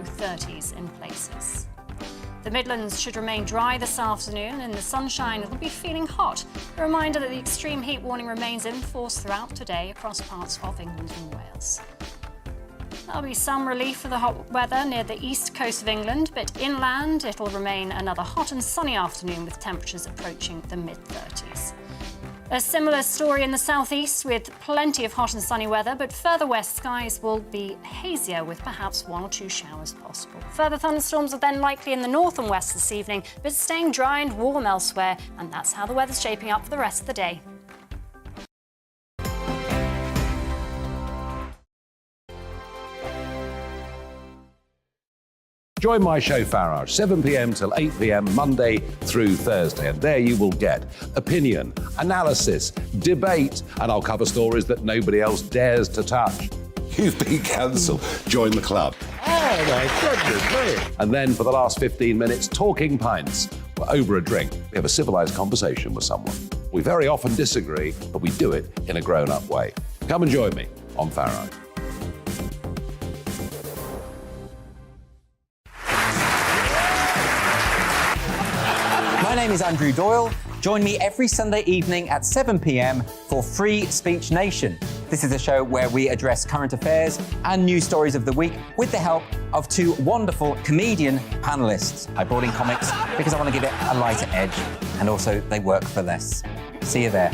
30s in places. The Midlands should remain dry this afternoon. In the sunshine, it'll be feeling hot. A reminder that the extreme heat warning remains in force throughout today across parts of England and Wales. There'll be some relief for the hot weather near the east coast of England, but inland it'll remain another hot and sunny afternoon with temperatures approaching the mid-30s. A similar story in the southeast with plenty of hot and sunny weather, but further west skies will be hazier with perhaps 1 or 2 showers possible. Further thunderstorms are then likely in the north and west this evening, but staying dry and warm elsewhere, and that's how the weather's shaping up for the rest of the day. Join my show Farage, 7 p.m. till 8 p.m. Monday through Thursday, and there you will get opinion, analysis, debate, and I'll cover stories that nobody else dares to touch. You've been cancelled. Join the club. Oh my goodness me. And then for the last 15 minutes, talking pints. We're over a drink. We have a civilised conversation with someone. We very often disagree, but we do it in a grown-up way. Come and join me on Farage. My name is Andrew Doyle. Join me every Sunday evening at 7 p.m. for Free Speech Nation. This is a show where we address current affairs and news stories of the week with the help of 2 wonderful comedian panellists. I brought in comics because I want to give it a lighter edge, and also they work for less. See you there.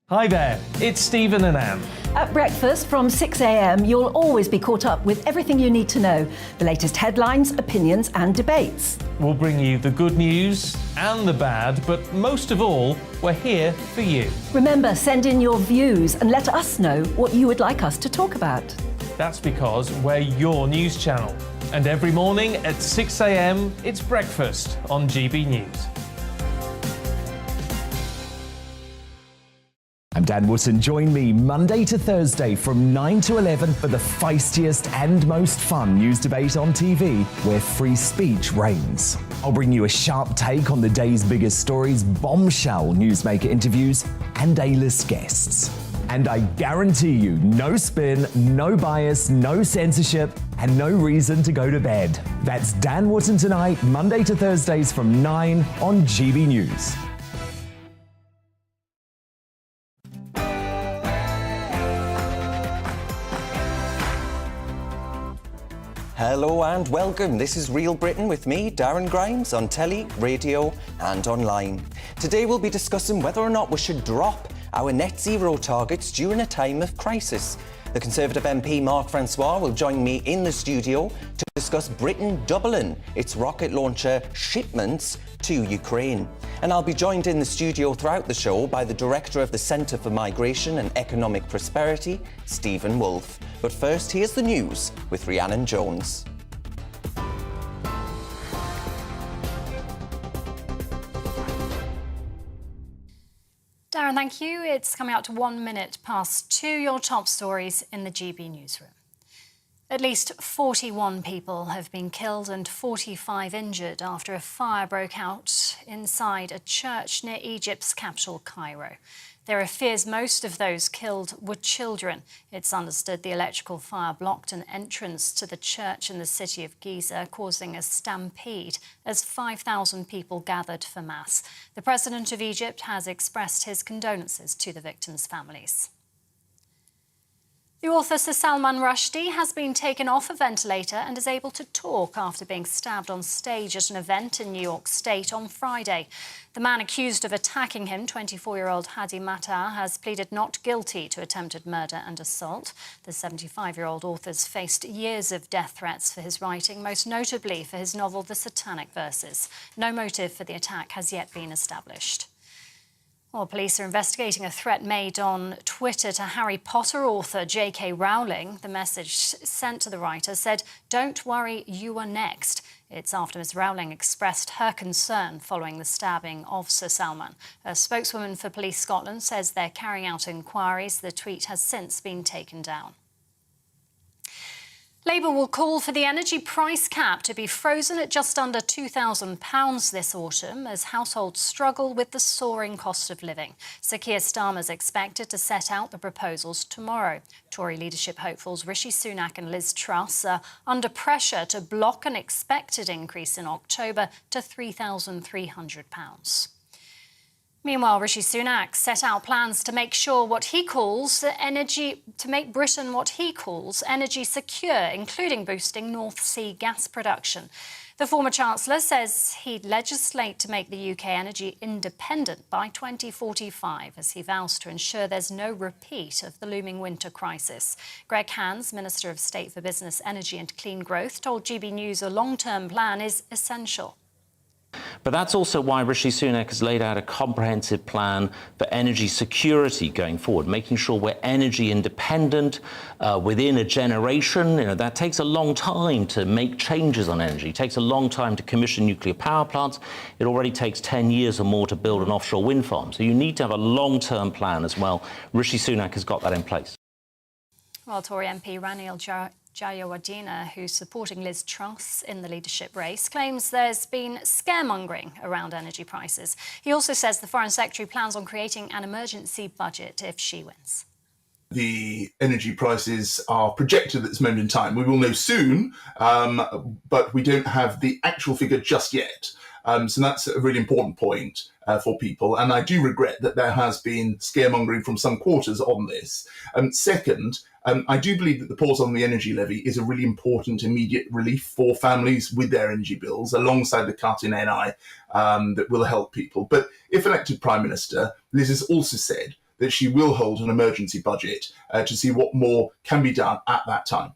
Hi there, it's Stephen and Anne. At breakfast from 6 a.m, you'll always be caught up with everything you need to know, the latest headlines, opinions and debates. We'll bring you the good news and the bad, but most of all, we're here for you. Remember, send in your views and let us know what you would like us to talk about. That's because we're your news channel. And every morning at 6 a.m, it's breakfast on GB News. I'm Dan Wootton. Join me Monday to Thursday from 9 to 11 for the feistiest and most fun news debate on TV, where free speech reigns. I'll bring you a sharp take on the day's biggest stories, bombshell newsmaker interviews, and A-list guests. And I guarantee you, no spin, no bias, no censorship, and no reason to go to bed. That's Dan Wootton Tonight, Monday to Thursdays from 9 on GB News. Hello and welcome. This is Real Britain with me, Darren Grimes, on telly, radio and online. Today we'll be discussing whether or not we should drop our net zero targets during a time of crisis. The Conservative MP Mark Francois will join me in the studio to discuss Britain doubling its rocket launcher shipments to Ukraine. And I'll be joined in the studio throughout the show by the Director of the Centre for Migration and Economic Prosperity, Stephen Wolfe. But first, here's the news with Rhiannon Jones. Darren, thank you. It's coming out to 1 minute past 2, your top stories in the GB newsroom. At least 41 people have been killed and 45 injured after a fire broke out inside a church near Egypt's capital, Cairo. There are fears most of those killed were children. It's understood the electrical fire blocked an entrance to the church in the city of Giza, causing a stampede as 5,000 people gathered for Mass. The President of Egypt has expressed his condolences to the victims' families. The author Sir Salman Rushdie has been taken off a ventilator and is able to talk after being stabbed on stage at an event in New York State on Friday. The man accused of attacking him, 24-year-old Hadi Matar, has pleaded not guilty to attempted murder and assault. The 75-year-old author's faced years of death threats for his writing, most notably for his novel The Satanic Verses. No motive for the attack has yet been established. Well, police are investigating a threat made on Twitter to Harry Potter author J.K. Rowling. The message sent to the writer said, "Don't worry, you are next." It's after Ms. Rowling expressed her concern following the stabbing of Sir Salman. A spokeswoman for Police Scotland says they're carrying out inquiries. The tweet has since been taken down. Labour will call for the energy price cap to be frozen at just under £2,000 this autumn as households struggle with the soaring cost of living. Sir Keir Starmer is expected to set out the proposals tomorrow. Tory leadership hopefuls Rishi Sunak and Liz Truss are under pressure to block an expected increase in October to £3,300. Meanwhile, Rishi Sunak set out plans to make Britain what he calls energy secure, including boosting North Sea gas production. The former Chancellor says he'd legislate to make the UK energy independent by 2045 as he vows to ensure there's no repeat of the looming winter crisis. Greg Hands, Minister of State for Business, Energy and Clean Growth, told GB News a long-term plan is essential. But that's also why Rishi Sunak has laid out a comprehensive plan for energy security going forward, making sure we're energy independent within a generation. That takes a long time to make changes on energy. It takes a long time to commission nuclear power plants. It already takes 10 years or more to build an offshore wind farm. So you need to have a long-term plan as well. Rishi Sunak has got that in place. Well, Tory MP Ranil Jayawardena, who's supporting Liz Truss in the leadership race, claims there's been scaremongering around energy prices. He also says the Foreign Secretary plans on creating an emergency budget if she wins. The energy prices are projected at this moment in time. We will know soon, but we don't have the actual figure just yet. So that's a really important point for people. And I do regret that there has been scaremongering from some quarters on this. Second, I do believe that the pause on the energy levy is a really important immediate relief for families with their energy bills, alongside the cut in NI that will help people. But if elected Prime Minister, Liz has also said that she will hold an emergency budget to see what more can be done at that time.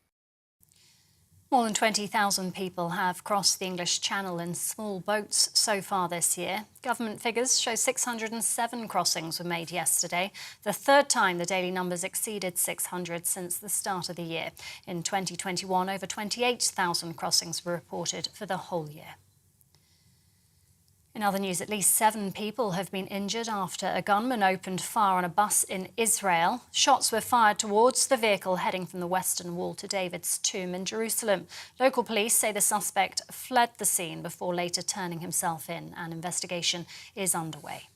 More than 20,000 people have crossed the English Channel in small boats so far this year. Government figures show 607 crossings were made yesterday, the third time the daily numbers exceeded 600 since the start of the year. In 2021, over 28,000 crossings were reported for the whole year. In other news, at least 7 people have been injured after a gunman opened fire on a bus in Israel. Shots were fired towards the vehicle heading from the Western Wall to David's tomb in Jerusalem. Local police say the suspect fled the scene before later turning himself in. An investigation is underway.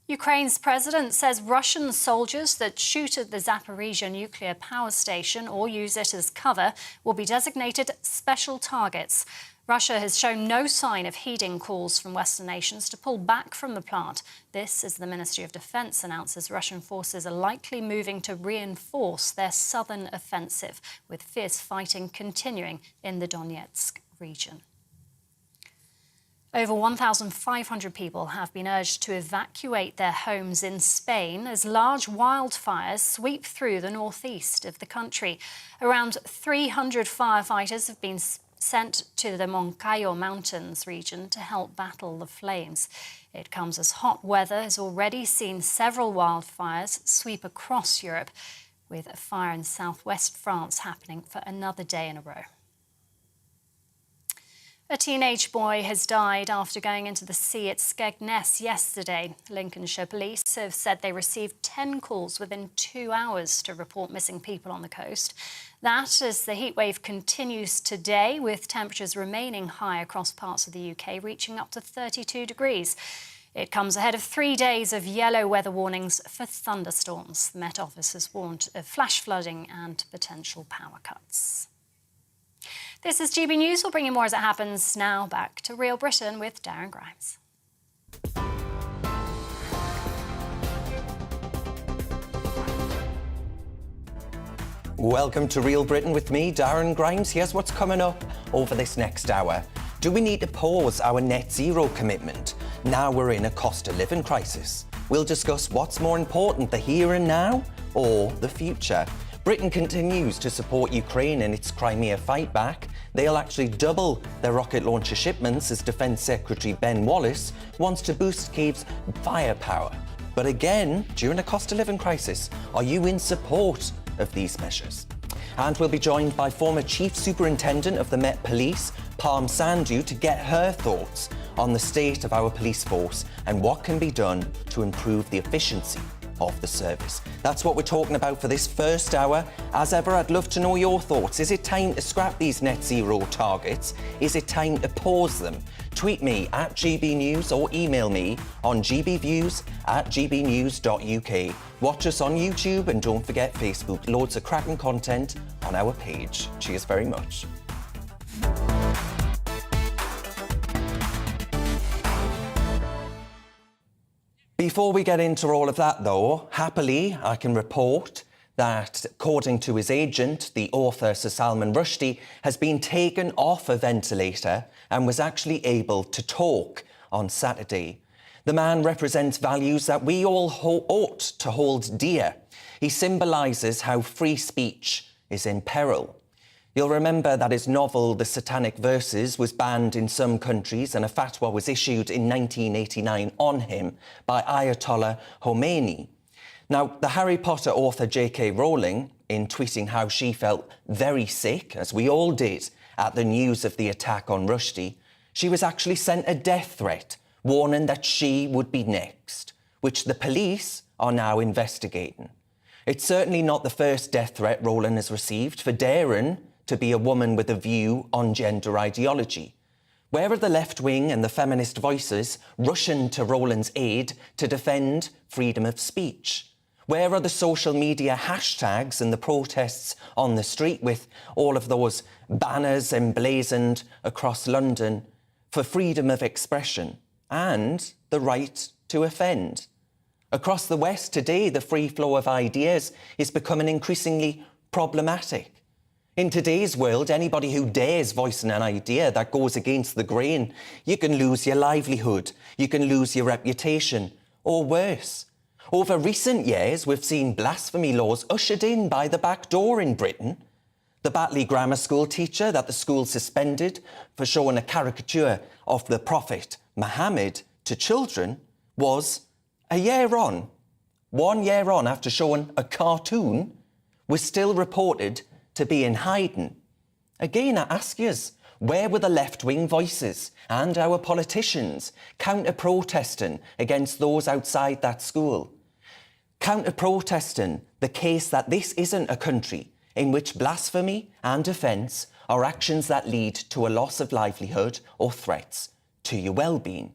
Ukraine's president says Russian soldiers that shoot at the Zaporizhzhia nuclear power station or use it as cover will be designated special targets. Russia has shown no sign of heeding calls from Western nations to pull back from the plant. This as the Ministry of Defence announces Russian forces are likely moving to reinforce their southern offensive, with fierce fighting continuing in the Donetsk region. Over 1,500 people have been urged to evacuate their homes in Spain as large wildfires sweep through the northeast of the country. Around 300 firefighters have been sent to the Moncayo Mountains region to help battle the flames. It comes as hot weather has already seen several wildfires sweep across Europe, with a fire in southwest France happening for another day in a row. A teenage boy has died after going into the sea at Skegness yesterday. Lincolnshire police have said they received 10 calls within 2 hours to report missing people on the coast. That as the heatwave continues today, with temperatures remaining high across parts of the UK, reaching up to 32 degrees. It comes ahead of 3 days of yellow weather warnings for thunderstorms. The Met Office has warned of flash flooding and potential power cuts. This is GB News. We'll bring you more as it happens. Now back to Real Britain with Darren Grimes. Welcome to Real Britain with me, Darren Grimes. Here's what's coming up over this next hour. Do we need to pause our net zero commitment? Now we're in a cost of living crisis. We'll discuss what's more important, the here and now or the future. Britain continues to support Ukraine in its Crimea fight back. They'll actually double their rocket launcher shipments as Defence Secretary Ben Wallace wants to boost Kyiv's firepower. But again, during a cost of living crisis, are you in support of these measures? And we'll be joined by former Chief Superintendent of the Met Police, Parm Sandhu, to get her thoughts on the state of our police force and what can be done to improve the efficiency of the service. That's what we're talking about for this first hour. As ever, I'd love to know your thoughts. Is it time to scrap these net zero targets? Is it time to pause them? Tweet me at GBNews or email me on gbviews@gbnews.uk. Watch us on YouTube and don't forget Facebook. Loads of cracking content on our page. Cheers very much. Before we get into all of that, though, happily, I can report that, according to his agent, the author Sir Salman Rushdie has been taken off a ventilator and was actually able to talk on Saturday. The man represents values that we all ought to hold dear. He symbolises how free speech is in peril. You'll remember that his novel, The Satanic Verses, was banned in some countries and a fatwa was issued in 1989 on him by Ayatollah Khomeini. Now, the Harry Potter author J.K. Rowling, in tweeting how she felt very sick, as we all did, at the news of the attack on Rushdie, she was actually sent a death threat, warning that she would be next, which the police are now investigating. It's certainly not the first death threat Rowling has received for daring to be a woman with a view on gender ideology. Where are the left wing and the feminist voices rushing to Rowling's aid to defend freedom of speech? Where are the social media hashtags and the protests on the street with all of those banners emblazoned across London for freedom of expression and the right to offend? Across the West today, the free flow of ideas is becoming increasingly problematic. In today's world, anybody who dares voice an idea that goes against the grain, you can lose your livelihood, you can lose your reputation, or worse. Over recent years, we've seen blasphemy laws ushered in by the back door in Britain. The Batley Grammar School teacher that the school suspended for showing a caricature of the Prophet Muhammad to children was a year on. 1 year on after showing a cartoon, was still reported to be in hiding. Again, I ask yous, where were the left-wing voices and our politicians counter-protesting against those outside that school? Counter-protesting the case that this isn't a country in which blasphemy and offence are actions that lead to a loss of livelihood or threats to your well-being.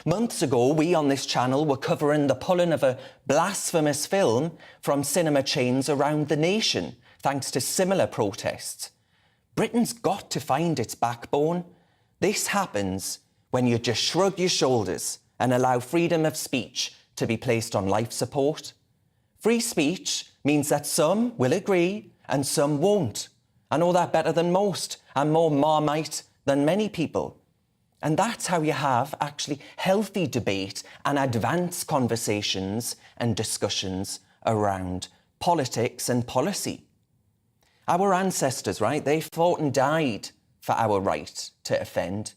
Months ago, we on this channel were covering the pulling of a blasphemous film from cinema chains around the nation, thanks to similar protests. Britain's got to find its backbone. This happens when you just shrug your shoulders and allow freedom of speech to be placed on life support. Free speech means that some will agree and some won't. I know that better than most. I'm more Marmite than many people. And that's how you have actually healthy debate and advanced conversations and discussions around politics and policy. Our ancestors, right, they fought and died for our right to offend,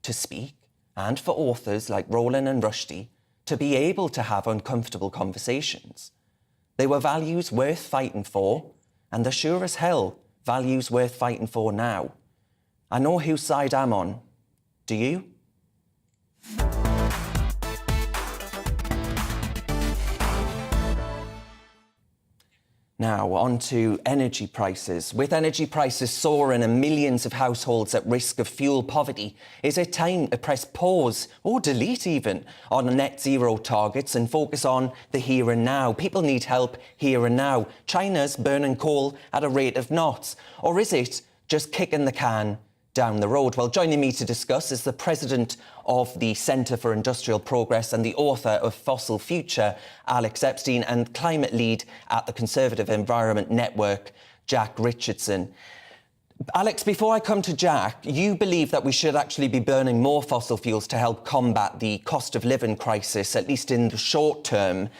to speak, and for authors like Rowling and Rushdie to be able to have uncomfortable conversations. They were values worth fighting for, and they're sure as hell values worth fighting for now. I know whose side I'm on. Do you? Now, on to energy prices. With energy prices soaring and millions of households at risk of fuel poverty, is it time to press pause, or delete even, on net zero targets and focus on the here and now? People need help here and now. China's burning coal at a rate of knots. Or is it just kicking the can down the road? Well, joining me to discuss is the president of the Centre for Industrial Progress and the author of Fossil Future, Alex Epstein, and climate lead at the Conservative Environment Network, Jack Richardson. Alex, before I come to Jack, you believe that we should actually be burning more fossil fuels to help combat the cost of living crisis, at least in the short term.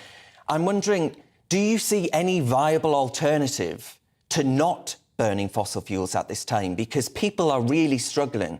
I'm wondering, do you see any viable alternative to not burning fossil fuels at this time? Because people are really struggling.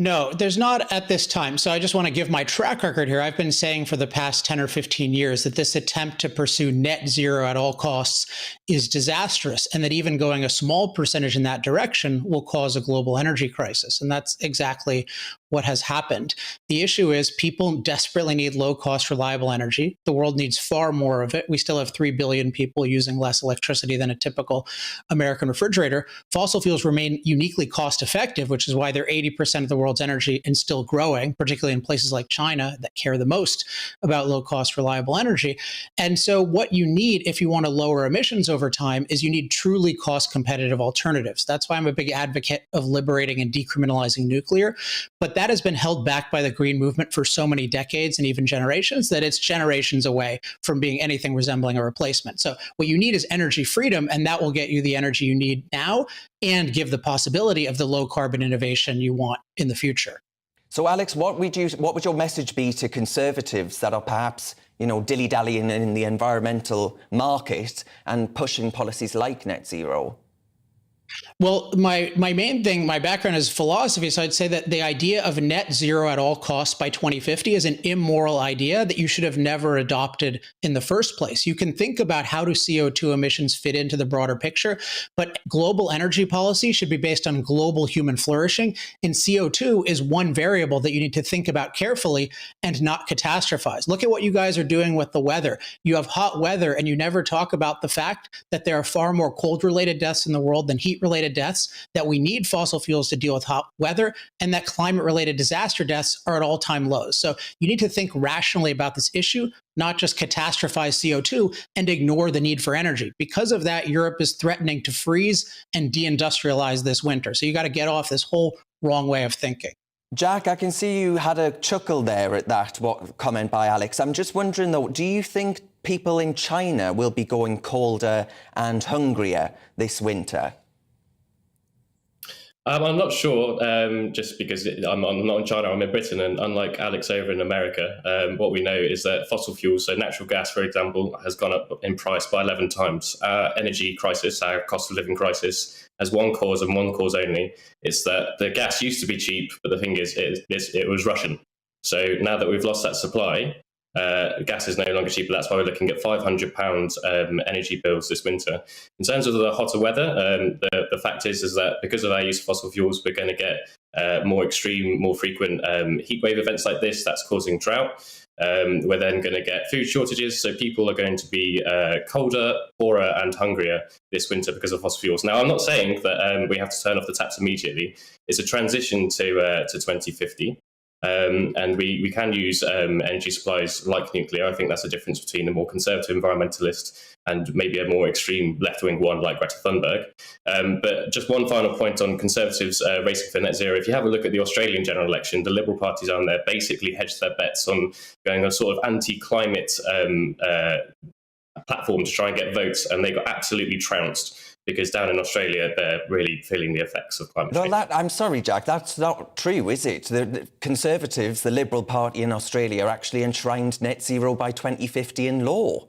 No, there's not at this time. So I just want to give my track record here. I've been saying for the past 10 or 15 years that this attempt to pursue net zero at all costs is disastrous, and that even going a small percentage in that direction will cause a global energy crisis. And that's exactly what has happened. The issue is people desperately need low-cost, reliable energy. The world needs far more of it. We still have 3 billion people using less electricity than a typical American refrigerator. Fossil fuels remain uniquely cost-effective, which is why they're 80% of the world's energy and still growing, particularly in places like China that care the most about low-cost, reliable energy. And so what you need if you want to lower emissions over time is you need truly cost-competitive alternatives. That's why I'm a big advocate of liberating and decriminalizing nuclear. But that has been held back by the green movement for so many decades and even generations that it's generations away from being anything resembling a replacement. So what you need is energy freedom, and that will get you the energy you need now and give the possibility of the low carbon innovation you want in the future. So, Alex, what would your message be to Conservatives that are perhaps, dilly-dallying in the environmental market and pushing policies like net zero? Well, my main thing, my background is philosophy, so I'd say that the idea of net zero at all costs by 2050 is an immoral idea that you should have never adopted in the first place. You can think about how do CO2 emissions fit into the broader picture, but global energy policy should be based on global human flourishing, and CO2 is one variable that you need to think about carefully and not catastrophize. Look at what you guys are doing with the weather. You have hot weather, and you never talk about the fact that there are far more cold-related deaths in the world than heat-related deaths, that we need fossil fuels to deal with hot weather, and that climate-related disaster deaths are at all-time lows. So you need to think rationally about this issue, not just catastrophize CO2 and ignore the need for energy. Because of that, Europe is threatening to freeze and deindustrialize this winter. So you got to get off this whole wrong way of thinking. Jack, I can see you had a chuckle there at that comment by Alex. I'm just wondering, though, do you think people in China will be going colder and hungrier this winter? I'm not sure, just because I'm not in China, I'm in Britain, and unlike Alex over in America, what we know is that fossil fuels, so natural gas, for example, has gone up in price by 11 times. Our energy crisis, our cost of living crisis, has one cause and one cause only. It's that the gas used to be cheap, but the thing is, it was Russian. So now that we've lost that supply, gas is no longer cheaper. That's why we're looking at £500 energy bills this winter. In terms of the hotter weather, the fact is that because of our use of fossil fuels, we're going to get more extreme, more frequent heat wave events like this. That's causing drought. We're then going to get food shortages, so people are going to be colder, poorer and hungrier this winter because of fossil fuels. Now, I'm not saying that we have to turn off the taps immediately. It's a transition to 2050. And we can use energy supplies like nuclear. I think that's the difference between a more conservative environmentalist and maybe a more extreme left-wing one like Greta Thunberg. But just one final point on Conservatives racing for net zero. If you have a look at the Australian general election, the Liberal parties on there basically hedged their bets on going on sort of anti-climate platform to try and get votes, and they got absolutely trounced. Because down in Australia, they're really feeling the effects of climate change. I'm sorry, Jack, that's not true, is it? The Conservatives, the Liberal Party in Australia, actually enshrined net zero by 2050 in law.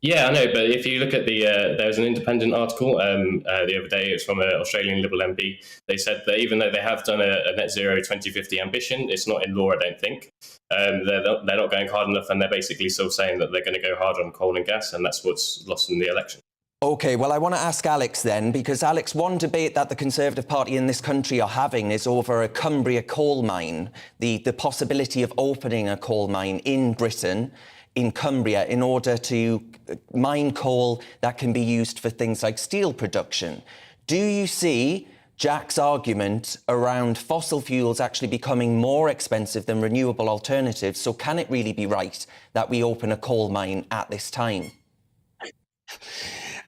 Yeah, I know, but if you look at there was an independent article the other day. It's from an Australian Liberal MP. They said that even though they have done a net zero 2050 ambition, it's not in law, I don't think. They're not going hard enough, and they're basically still saying that they're going to go hard on coal and gas, and that's what's lost in the election. OK, well, I want to ask Alex then, because, Alex, one debate that the Conservative Party in this country are having is over a Cumbria coal mine, the possibility of opening a coal mine in Britain, in Cumbria, in order to mine coal that can be used for things like steel production. Do you see Jack's argument around fossil fuels actually becoming more expensive than renewable alternatives? So can it really be right that we open a coal mine at this time?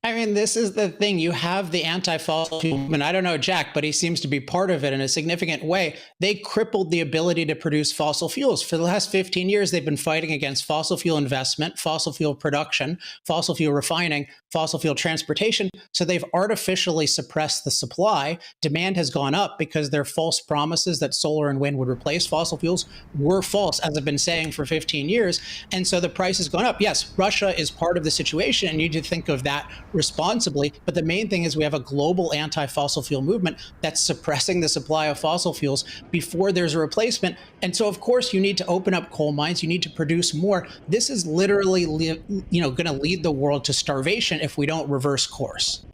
I mean, this is the thing. You have the anti-fossil fuel movement. I don't know Jack, but he seems to be part of it in a significant way. They crippled the ability to produce fossil fuels. For the last 15 years, they've been fighting against fossil fuel investment, fossil fuel production, fossil fuel refining, fossil fuel transportation. So they've artificially suppressed the supply. Demand has gone up because their false promises that solar and wind would replace fossil fuels were false, as I've been saying for 15 years. And so the price has gone up. Yes, Russia is part of the situation, and you need to think of that responsibly. But the main thing is we have a global anti-fossil fuel movement that's suppressing the supply of fossil fuels before there's a replacement. And so, of course, you need to open up coal mines. You need to produce more. This is literally, going to lead the world to starvation if we don't reverse course.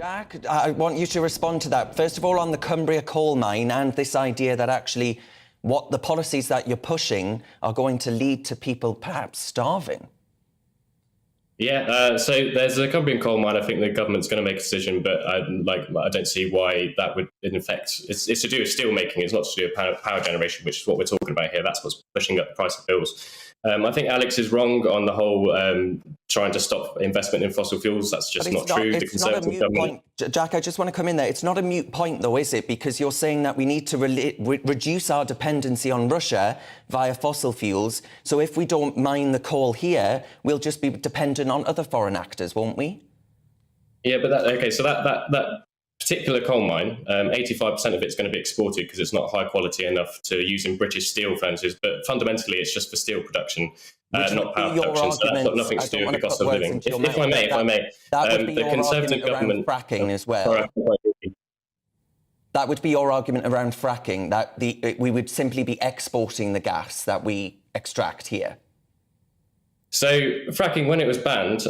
Jack, I want you to respond to that. First of all, on the Cumbria coal mine and this idea that actually what the policies that you're pushing are going to lead to people perhaps starving. Yeah, so there's a Cumbrian coal mine. I think the government's going to make a decision, but I don't see why that would, in effect, it's to do with steel making. It's not to do with power generation, which is what we're talking about here. That's what's pushing up the price of bills. I think Alex is wrong on the whole trying to stop investment in fossil fuels. That's just not true. The Conservative government. Jack, I just want to come in there. It's not a moot point, though, is it? Because you're saying that we need to reduce our dependency on Russia via fossil fuels. So if we don't mine the coal here, we'll just be dependent on other foreign actors, won't we? Yeah, but that particular coal mine, 85% of it's going to be exported because it's not high quality enough to use in British steel furnaces. But fundamentally, it's just for steel production, not power production. So that's got nothing to do with the cost of living. If I may, the Conservative government fracking as well. That would be your argument around fracking, that we would simply be exporting the gas that we extract here. So fracking, when it was banned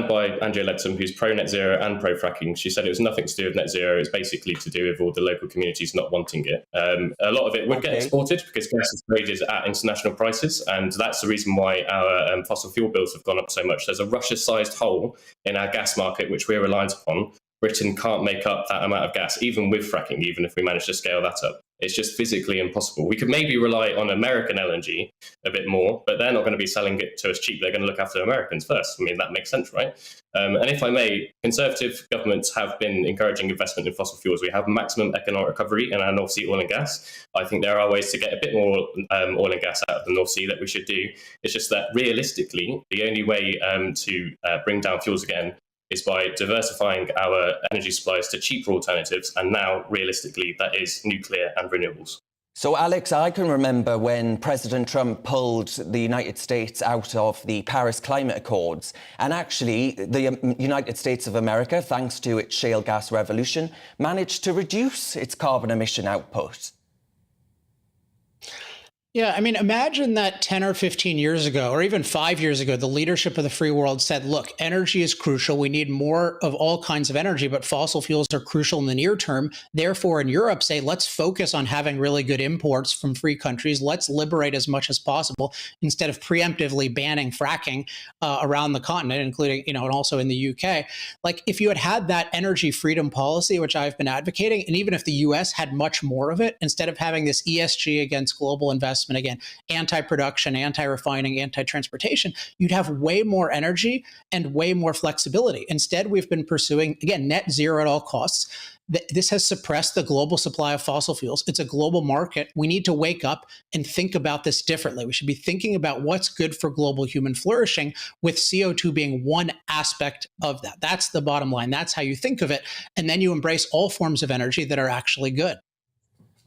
by Andrea Leadsom, who's pro-net zero and pro-fracking. She said it was nothing to do with net zero. It's basically to do with all the local communities not wanting it. A lot of it would get exported because gas is traded at international prices, and that's the reason why our fossil fuel bills have gone up so much. There's a Russia-sized hole in our gas market, which we're reliant upon. Britain can't make up that amount of gas, even with fracking, even if we manage to scale that up. It's just physically impossible. We could maybe rely on American LNG a bit more, but they're not going to be selling it to us cheap. They're going to look after Americans first. I mean, that makes sense, right? And if I may, Conservative governments have been encouraging investment in fossil fuels. We have maximum economic recovery in our North Sea oil and gas. I think there are ways to get a bit more oil and gas out of the North Sea that we should do. It's just that realistically, the only way to bring down fuels again is by diversifying our energy supplies to cheaper alternatives. And now, realistically, that is nuclear and renewables. So, Alex, I can remember when President Trump pulled the United States out of the Paris Climate Accords. And actually, the United States of America, thanks to its shale gas revolution, managed to reduce its carbon emission output. Yeah, I mean, imagine that 10 or 15 years ago, or even 5 years ago, the leadership of the free world said, look, energy is crucial. We need more of all kinds of energy, but fossil fuels are crucial in the near term. Therefore, in Europe, say, let's focus on having really good imports from free countries. Let's liberate as much as possible instead of preemptively banning fracking around the continent, including, and also in the UK. Like, if you had that energy freedom policy, which I've been advocating, and even if the US had much more of it, instead of having this ESG against global investment, again, anti-production, anti-refining, anti-transportation, you'd have way more energy and way more flexibility. Instead, we've been pursuing, again, net zero at all costs. This has suppressed the global supply of fossil fuels. It's a global market. We need to wake up and think about this differently. We should be thinking about what's good for global human flourishing, with CO2 being one aspect of that. That's the bottom line. That's how you think of it. And then you embrace all forms of energy that are actually good.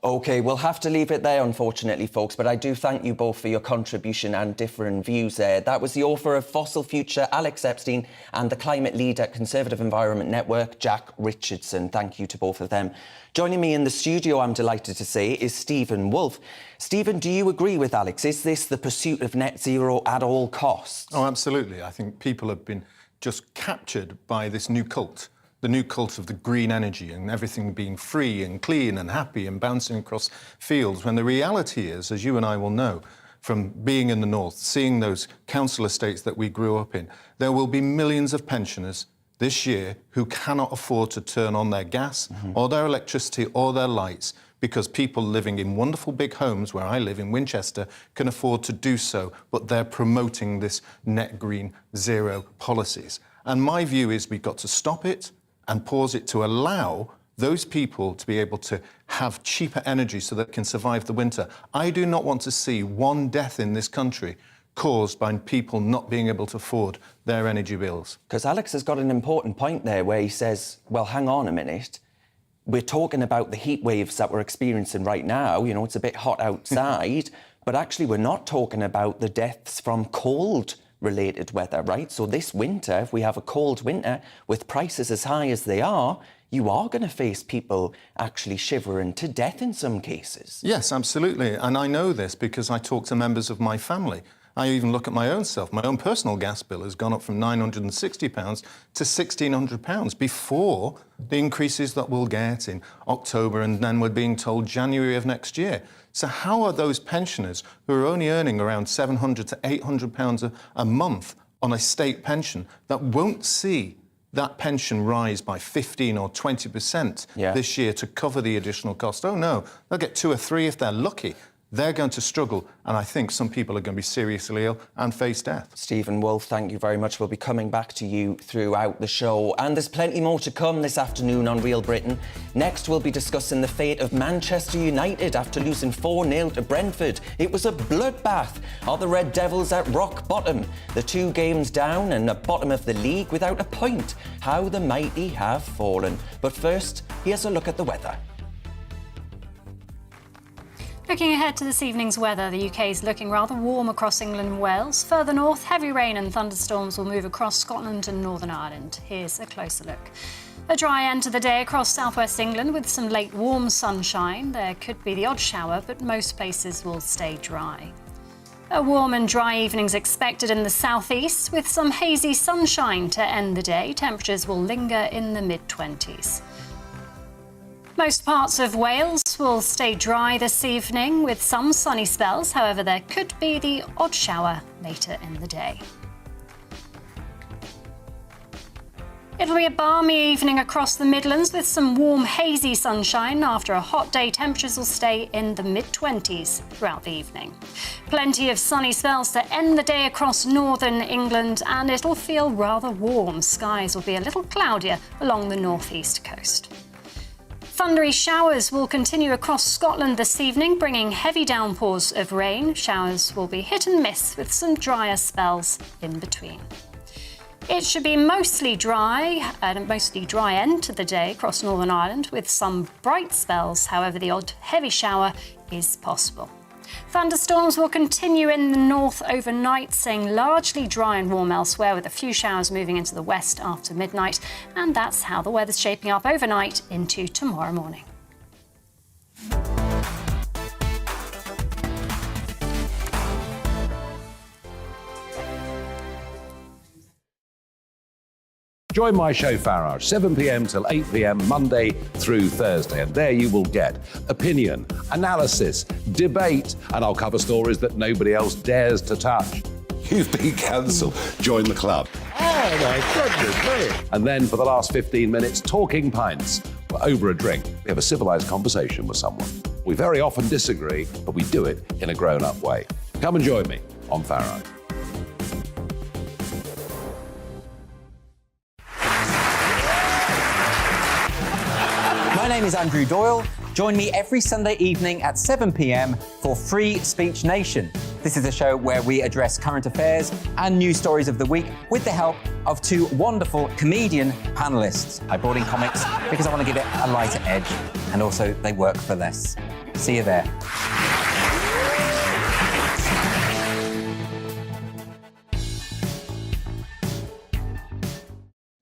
OK, we'll have to leave it there, unfortunately, folks, but I do thank you both for your contribution and different views there. That was the author of Fossil Future, Alex Epstein, and the climate lead at Conservative Environment Network, Jack Richardson. Thank you to both of them. Joining me in the studio, I'm delighted to say, is Stephen Wolfe. Stephen, do you agree with Alex? Is this the pursuit of net zero at all costs? Oh, absolutely. I think people have been just captured by this new cult. The new cult of the green energy and everything being free and clean and happy and bouncing across fields, when the reality is, as you and I will know, from being in the north, seeing those council estates that we grew up in, there will be millions of pensioners this year who cannot afford to turn on their gas or their electricity or their lights, because people living in wonderful big homes, where I live in Winchester, can afford to do so, but they're promoting this net green zero policies. And my view is we've got to stop it and pause it to allow those people to be able to have cheaper energy so that they can survive the winter. I do not want to see one death in this country caused by people not being able to afford their energy bills. Because Alex has got an important point there where he says, well, hang on a minute. We're talking about the heat waves that we're experiencing right now. It's a bit hot outside, but actually we're not talking about the deaths from cold-related weather, right? So this winter, if we have a cold winter with prices as high as they are, you are going to face people actually shivering to death in some cases. Yes, absolutely. And I know this because I talk to members of my family I even look at my own self. My own personal gas bill has gone up from £960 to £1,600 before the increases that we'll get in October, and then we're being told January of next year. So how are those pensioners who are only earning around £700 to £800 a month on a state pension that won't see that pension rise by 15 or 20% this year to cover the additional cost? Oh no, they'll get 2 or 3 if they're lucky. They're going to struggle, and I think some people are going to be seriously ill and face death. Stephen Wolfe, thank you very much. We'll be coming back to you throughout the show. And there's plenty more to come this afternoon on Real Britain. Next, we'll be discussing the fate of Manchester United after losing 4-0 to Brentford. It was a bloodbath. Are the Red Devils at rock bottom? The 2 games down and at bottom of the league without a point. How the mighty have fallen. But first, here's a look at the weather. Looking ahead to this evening's weather, the UK is looking rather warm across England and Wales. Further north, heavy rain and thunderstorms will move across Scotland and Northern Ireland. Here's a closer look. A dry end to the day across southwest England with some late warm sunshine. There could be the odd shower, but most places will stay dry. A warm and dry evening's expected in the southeast with some hazy sunshine to end the day. Temperatures will linger in the mid-20s. Most parts of Wales will stay dry this evening with some sunny spells. However, there could be the odd shower later in the day. It'll be a balmy evening across the Midlands with some warm, hazy sunshine. After a hot day, temperatures will stay in the mid-20s throughout the evening. Plenty of sunny spells to end the day across northern England, and it'll feel rather warm. Skies will be a little cloudier along the northeast coast. Thundery showers will continue across Scotland this evening, bringing heavy downpours of rain. Showers will be hit and miss with some drier spells in between. It should be mostly dry and a mostly dry end to the day across Northern Ireland with some bright spells. However, the odd heavy shower is possible. Thunderstorms will continue in the north overnight, staying largely dry and warm elsewhere with a few showers moving into the west after midnight. And that's how the weather's shaping up overnight into tomorrow morning. Join my show Farage, 7 p.m. till 8 p.m. Monday through Thursday. And there you will get opinion, analysis, debate, and I'll cover stories that nobody else dares to touch. You've been cancelled. Join the club. Oh, my goodness me. And then for the last 15 minutes, talking pints. We're over a drink. We have a civilised conversation with someone. We very often disagree, but we do it in a grown-up way. Come and join me on Farage. My name is Andrew Doyle. Join me every Sunday evening at 7 p.m. for Free Speech Nation. This is a show where we address current affairs and news stories of the week with the help of 2 wonderful comedian panellists. I brought in comics because I want to give it a lighter edge, and also they work for less. See you there.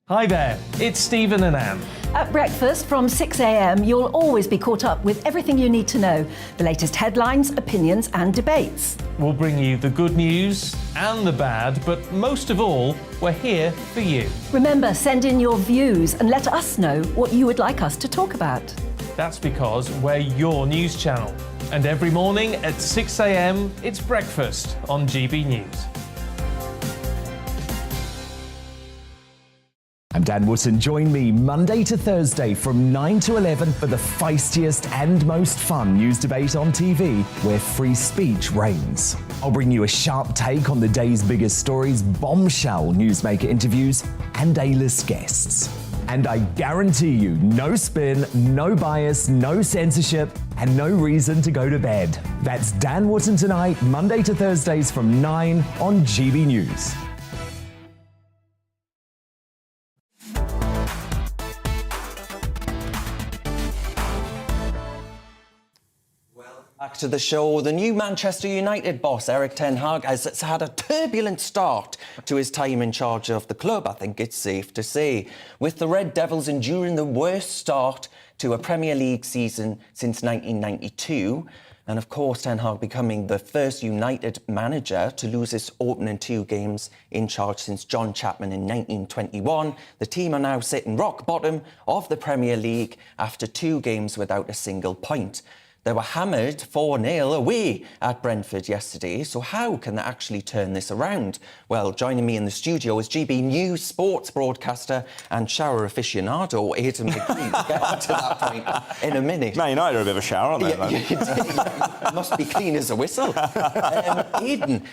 Hi there, it's Stephen and Anne. At breakfast from 6 a.m, you'll always be caught up with everything you need to know, the latest headlines, opinions and debates. We'll bring you the good news and the bad, but most of all, we're here for you. Remember, send in your views and let us know what you would like us to talk about. That's because we're your news channel. And every morning at 6 a.m, it's breakfast on GBNews. I'm Dan Wootton. Join me Monday to Thursday from 9 to 11 for the feistiest and most fun news debate on TV, where free speech reigns. I'll bring you a sharp take on the day's biggest stories, bombshell newsmaker interviews, and A-list guests. And I guarantee you, no spin, no bias, no censorship, and no reason to go to bed. That's Dan Wootton Tonight, Monday to Thursdays from 9 on GB News. Back to the show. The new Manchester United boss, Erik ten Hag, has had a turbulent start to his time in charge of the club, I think it's safe to say, with the Red Devils enduring the worst start to a Premier League season since 1992. And of course, Ten Hag becoming the first United manager to lose its opening 2 games in charge since John Chapman in 1921. The team are now sitting rock bottom of the Premier League after 2 games without a single point. They were hammered 4-0 away at Brentford yesterday, so how can they actually turn this around? Well, joining me in the studio is GBNews sports broadcaster and shower aficionado, Aidan McLean. We'll get on to that point in a minute. Man United are a bit of a shower, aren't they? You must be clean as a whistle. Aidan,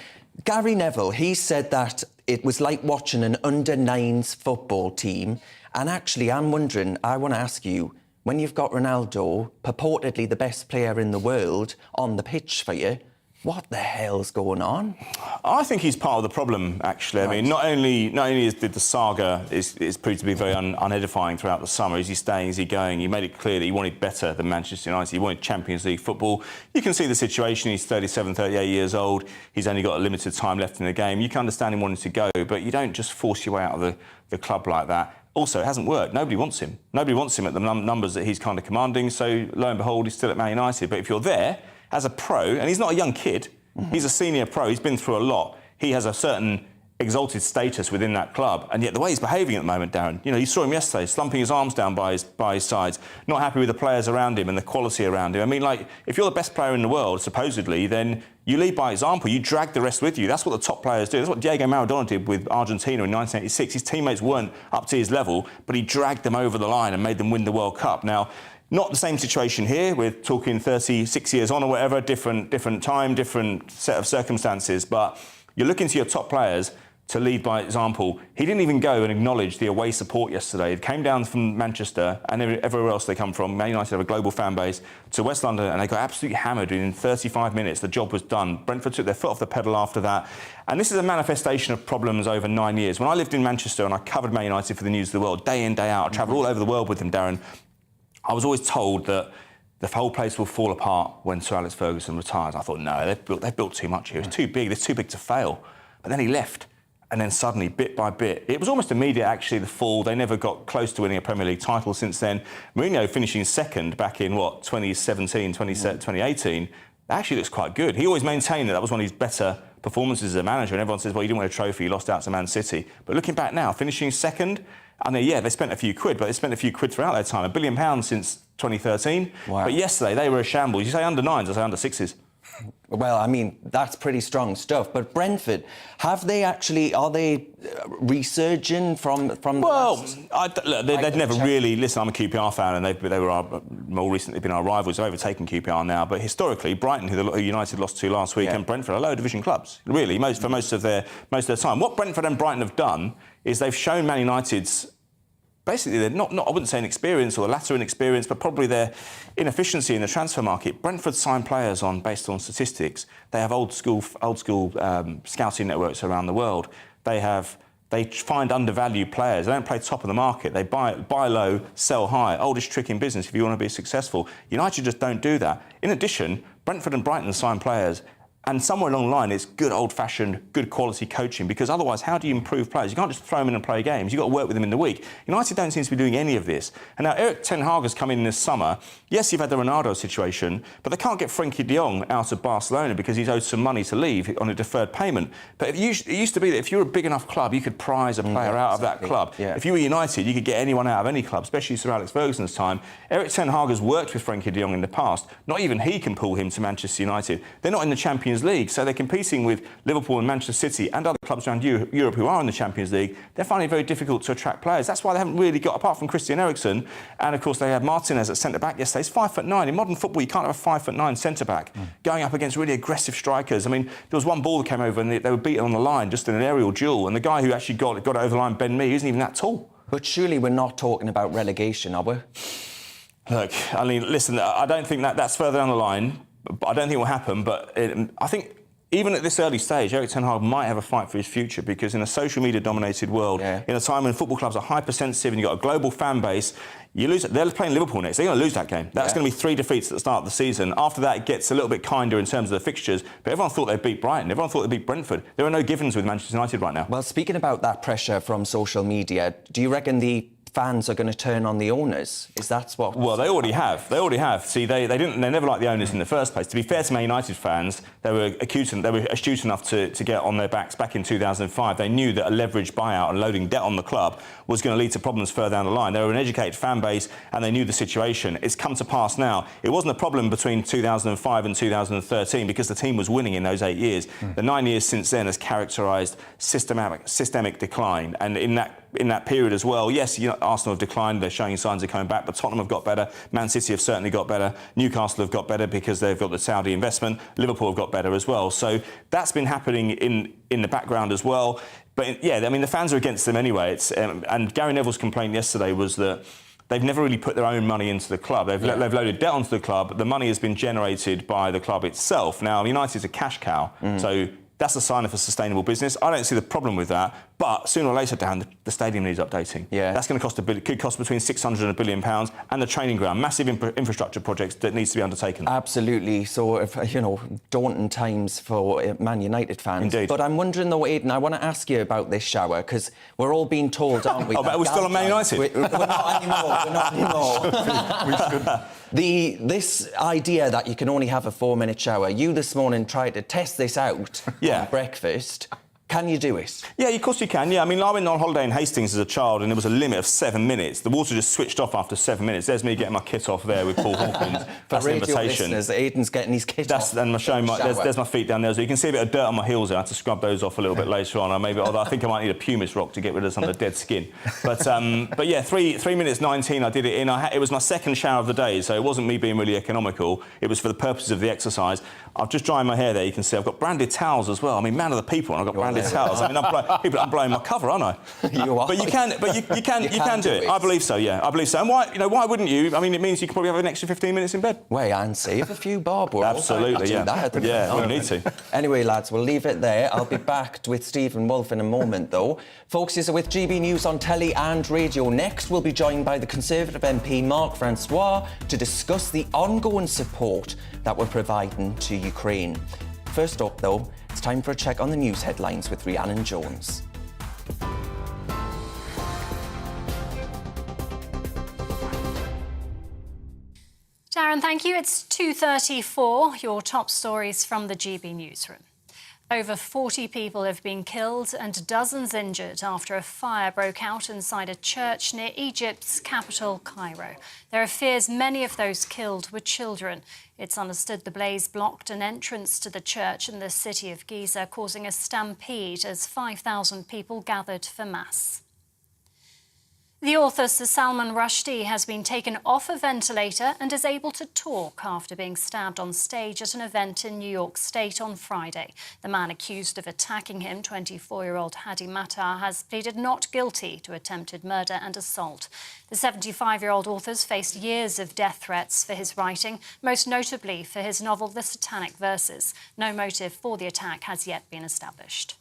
Gary Neville, he said that it was like watching an under-9s football team, and actually I want to ask you, when you've got Ronaldo, purportedly the best player in the world, on the pitch for you, what the hell's going on? I think he's part of the problem, actually. Right. I mean, not only did the saga is proved to be very unedifying throughout the summer. Is he staying? Is he going? He made it clear that he wanted better than Manchester United. He wanted Champions League football. You can see the situation. He's 37, 38 years old. He's only got a limited time left in the game. You can understand him wanting to go, but you don't just force your way out of the club like that. Also, it hasn't worked. Nobody wants him. Nobody wants him at the numbers that he's kind of commanding. So, lo and behold, he's still at Man United. But if you're there as a pro, and he's not a young kid, he's a senior pro, he's been through a lot. He has a certain exalted status within that club. And yet the way he's behaving at the moment, Darren, you know, you saw him yesterday, slumping his arms down by his sides, not happy with the players around him and the quality around him. I mean, like, if you're the best player in the world, supposedly, then you lead by example. You drag the rest with you. That's what the top players do. That's what Diego Maradona did with Argentina in 1986. His teammates weren't up to his level, but he dragged them over the line and made them win the World Cup. Now, not the same situation here. We're talking 36 years on or whatever, different time, different set of circumstances. But you're looking to your top players to lead by example. He didn't even go and acknowledge the away support yesterday. It came down from Manchester and everywhere else they come from. Man United have a global fan base to West London, and they got absolutely hammered. In 35 minutes, the job was done. Brentford took their foot off the pedal after that. And this is a manifestation of problems over 9 years. When I lived in Manchester and I covered Man United for the News of the World, day in, day out, I travelled all over the world with them, Darren. I was always told that the whole place will fall apart when Sir Alex Ferguson retires. I thought, no, they've built too much here. It's too big. It's too big to fail. But then he left. And then suddenly, bit by bit, it was almost immediate, actually, the fall. They never got close to winning a Premier League title since then. Mourinho finishing second back in, 2017, 2018, actually looks quite good. He always maintained that was one of his better performances as a manager. And everyone says, well, you didn't win a trophy, you lost out to Man City. But looking back now, finishing second, I mean, yeah, they spent a few quid, but they spent a few quid throughout their time. £1 billion since 2013. Wow. But yesterday, they were a shambles. You say under 9s, I say under 6s. Well, I mean, that's pretty strong stuff. But Brentford, are they resurging from well, they've never really... Listen, I'm a QPR fan, and they were more recently been our rivals. They've overtaken QPR now. But historically, Brighton, who United lost to last week, and Brentford are lower division clubs, really, for most of their time. What Brentford and Brighton have done is they've shown Man United's... Basically, they're not I wouldn't say inexperience or the latter inexperience, but probably their inefficiency in the transfer market. Brentford sign players based on statistics. They have old school scouting networks around the world. They find undervalued players. They don't play top of the market. They buy low, sell high. Oldest trick in business if you want to be successful. United just don't do that. In addition, Brentford and Brighton sign players. And somewhere along the line, it's good old-fashioned, good quality coaching, because otherwise, how do you improve players? You can't just throw them in and play games. You've got to work with them in the week. United don't seem to be doing any of this. And now Erik Ten Hag has come in this summer. Yes, you've had the Ronaldo situation, but they can't get Frenkie de Jong out of Barcelona because he's owed some money to leave on a deferred payment. But it used to be that if you were a big enough club, you could prize a player out of that club. Yeah. If you were United, you could get anyone out of any club, especially Sir Alex Ferguson's time. Erik Ten Hag has worked with Frenkie de Jong in the past. Not even he can pull him to Manchester United. They're not in the Champions League, so they're competing with Liverpool and Manchester City and other clubs around Europe who are in the Champions League. They're finding it very difficult to attract players. That's why they haven't really got, apart from Christian Eriksen, and of course they had Martinez at centre-back yesterday. He's 5'9". In modern football, you can't have a 5'9" centre-back going up against really aggressive strikers. I mean, there was one ball that came over and they were beaten on the line just in an aerial duel, and the guy who actually got it over the line, Ben Mee, isn't even that tall. But surely we're not talking about relegation, are we? Look, I mean, listen, I don't think that's further down the line. I don't think it will happen, but I think even at this early stage, Erik Ten Hag might have a fight for his future, because in a social media-dominated world, in a time when football clubs are hypersensitive and you've got a global fan base, you lose. They're playing Liverpool next. They're going to lose that game. That's going to be 3 defeats at the start of the season. After that, it gets a little bit kinder in terms of the fixtures. But everyone thought they'd beat Brighton. Everyone thought they'd beat Brentford. There are no givens with Manchester United right now. Well, speaking about that pressure from social media, do you reckon the fans are going to turn on the owners? Is that what? Well, they already have. They already have. See, they never liked the owners in the first place. To be fair to Man United fans, they were astute enough to get on their backs back in 2005. They knew that a leveraged buyout and loading debt on the club was going to lead to problems further down the line. They were an educated fan base and they knew the situation. It's come to pass now. It wasn't a problem between 2005 and 2013 because the team was winning in those 8 years. The 9 years since then has characterised systemic decline, and in that period as well, yes, Arsenal have declined, they're showing signs of coming back, but Tottenham have got better, Man City have certainly got better, Newcastle have got better because they've got the Saudi investment, Liverpool have got better as well. So that's been happening in the background as well. But yeah, I mean, the fans are against them anyway. And Gary Neville's complaint yesterday was that they've never really put their own money into the club. They've loaded debt onto the club. The money has been generated by the club itself. Now, United's a cash cow, so that's a sign of a sustainable business. I don't see the problem with that, but sooner or later, Dan, the stadium needs updating. Yeah, that's going to cost could cost between 600 and £1 billion, and the training ground, massive infrastructure projects that needs to be undertaken. Absolutely. So, daunting times for Man United fans. Indeed. But I'm wondering though, Aidan, I want to ask you about this shower because we're all being told, aren't we? But we're still on Man United. We're not anymore. We're not anymore. This idea that you can only have a 4-minute shower, you this morning tried to test this out on breakfast. Can you do it? Yeah, of course you can. Yeah, I mean, I went on holiday in Hastings as a child and there was a limit of 7 minutes. The water just switched off after 7 minutes. There's me getting my kit off there with Paul Hawkins. That's the invitation. Aidan's getting his kit off. And I'm showing there's my feet down there. So you can see a bit of dirt on my heels there. I had to scrub those off a little bit later on. I think I might need a pumice rock to get rid of some of the dead skin. But yeah, 3 minutes 19 I did it in. It was my second shower of the day, so it wasn't me being really economical. It was for the purposes of the exercise. I've just dried my hair there, you can see. I've got branded towels as well. I mean, man of the people, and I've got branded towels. I mean, I'm blowing my cover, aren't I? You are. But you can do it. I believe so, yeah. I believe so. And why wouldn't you? I mean, it means you could probably have an extra 15 minutes in bed. Wait, and save a few bob. Absolutely, yeah. We need to. Anyway, lads, we'll leave it there. I'll be back with Stephen Wolfe in a moment, though. Folks, you're with GB News on telly and radio. Next, we'll be joined by the Conservative MP Mark Francois to discuss the ongoing support that we're providing to Ukraine. First up, though, it's time for a check on the news headlines with Rhiannon Jones. Darren, thank you. It's 2:34. Your top stories from the GB newsroom. Over 40 people have been killed and dozens injured after a fire broke out inside a church near Egypt's capital, Cairo. There are fears many of those killed were children. It's understood the blaze blocked an entrance to the church in the city of Giza, causing a stampede as 5,000 people gathered for Mass. The author Sir Salman Rushdie has been taken off a ventilator and is able to talk after being stabbed on stage at an event in New York State on Friday. The man accused of attacking him, 24-year-old Hadi Matar, has pleaded not guilty to attempted murder and assault. The 75-year-old author's faced years of death threats for his writing, most notably for his novel The Satanic Verses. No motive for the attack has yet been established.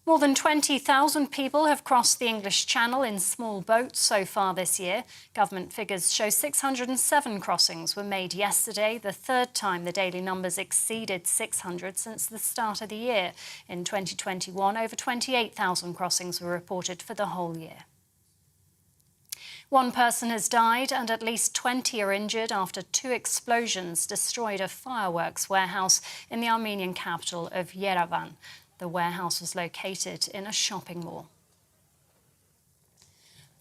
More than 20,000 people have crossed the English Channel in small boats so far this year. Government figures show 607 crossings were made yesterday, the third time the daily numbers exceeded 600 since the start of the year. In 2021, over 28,000 crossings were reported for the whole year. One person has died and at least 20 are injured after 2 explosions destroyed a fireworks warehouse in the Armenian capital of Yerevan. The warehouse was located in a shopping mall.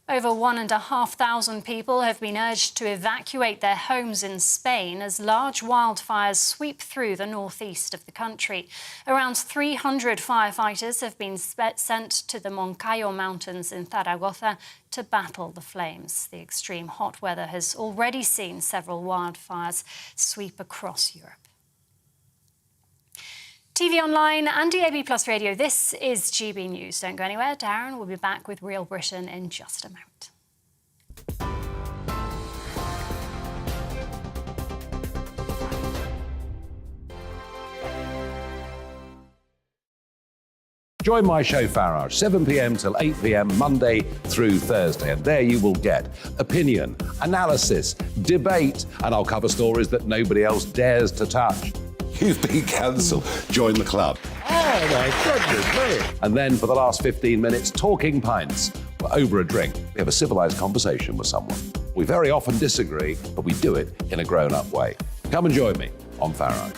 Over 1,500 people have been urged to evacuate their homes in Spain as large wildfires sweep through the northeast of the country. Around 300 firefighters have been sent to the Moncayo Mountains in Zaragoza to battle the flames. The extreme hot weather has already seen several wildfires sweep across Europe. TV online and DAB+ radio, this is GB News. Don't go anywhere. Darren will be back with Real Britain in just a moment. Join my show Farage, 7 p.m. till 8 p.m. Monday through Thursday. And there you will get opinion, analysis, debate, and I'll cover stories that nobody else dares to touch. You've been cancelled. Join the club. Oh, my goodness me. And then for the last 15 minutes, Talking Pints, over a drink, we have a civilized conversation with someone. We very often disagree, but we do it in a grown-up way. Come and join me on Farage.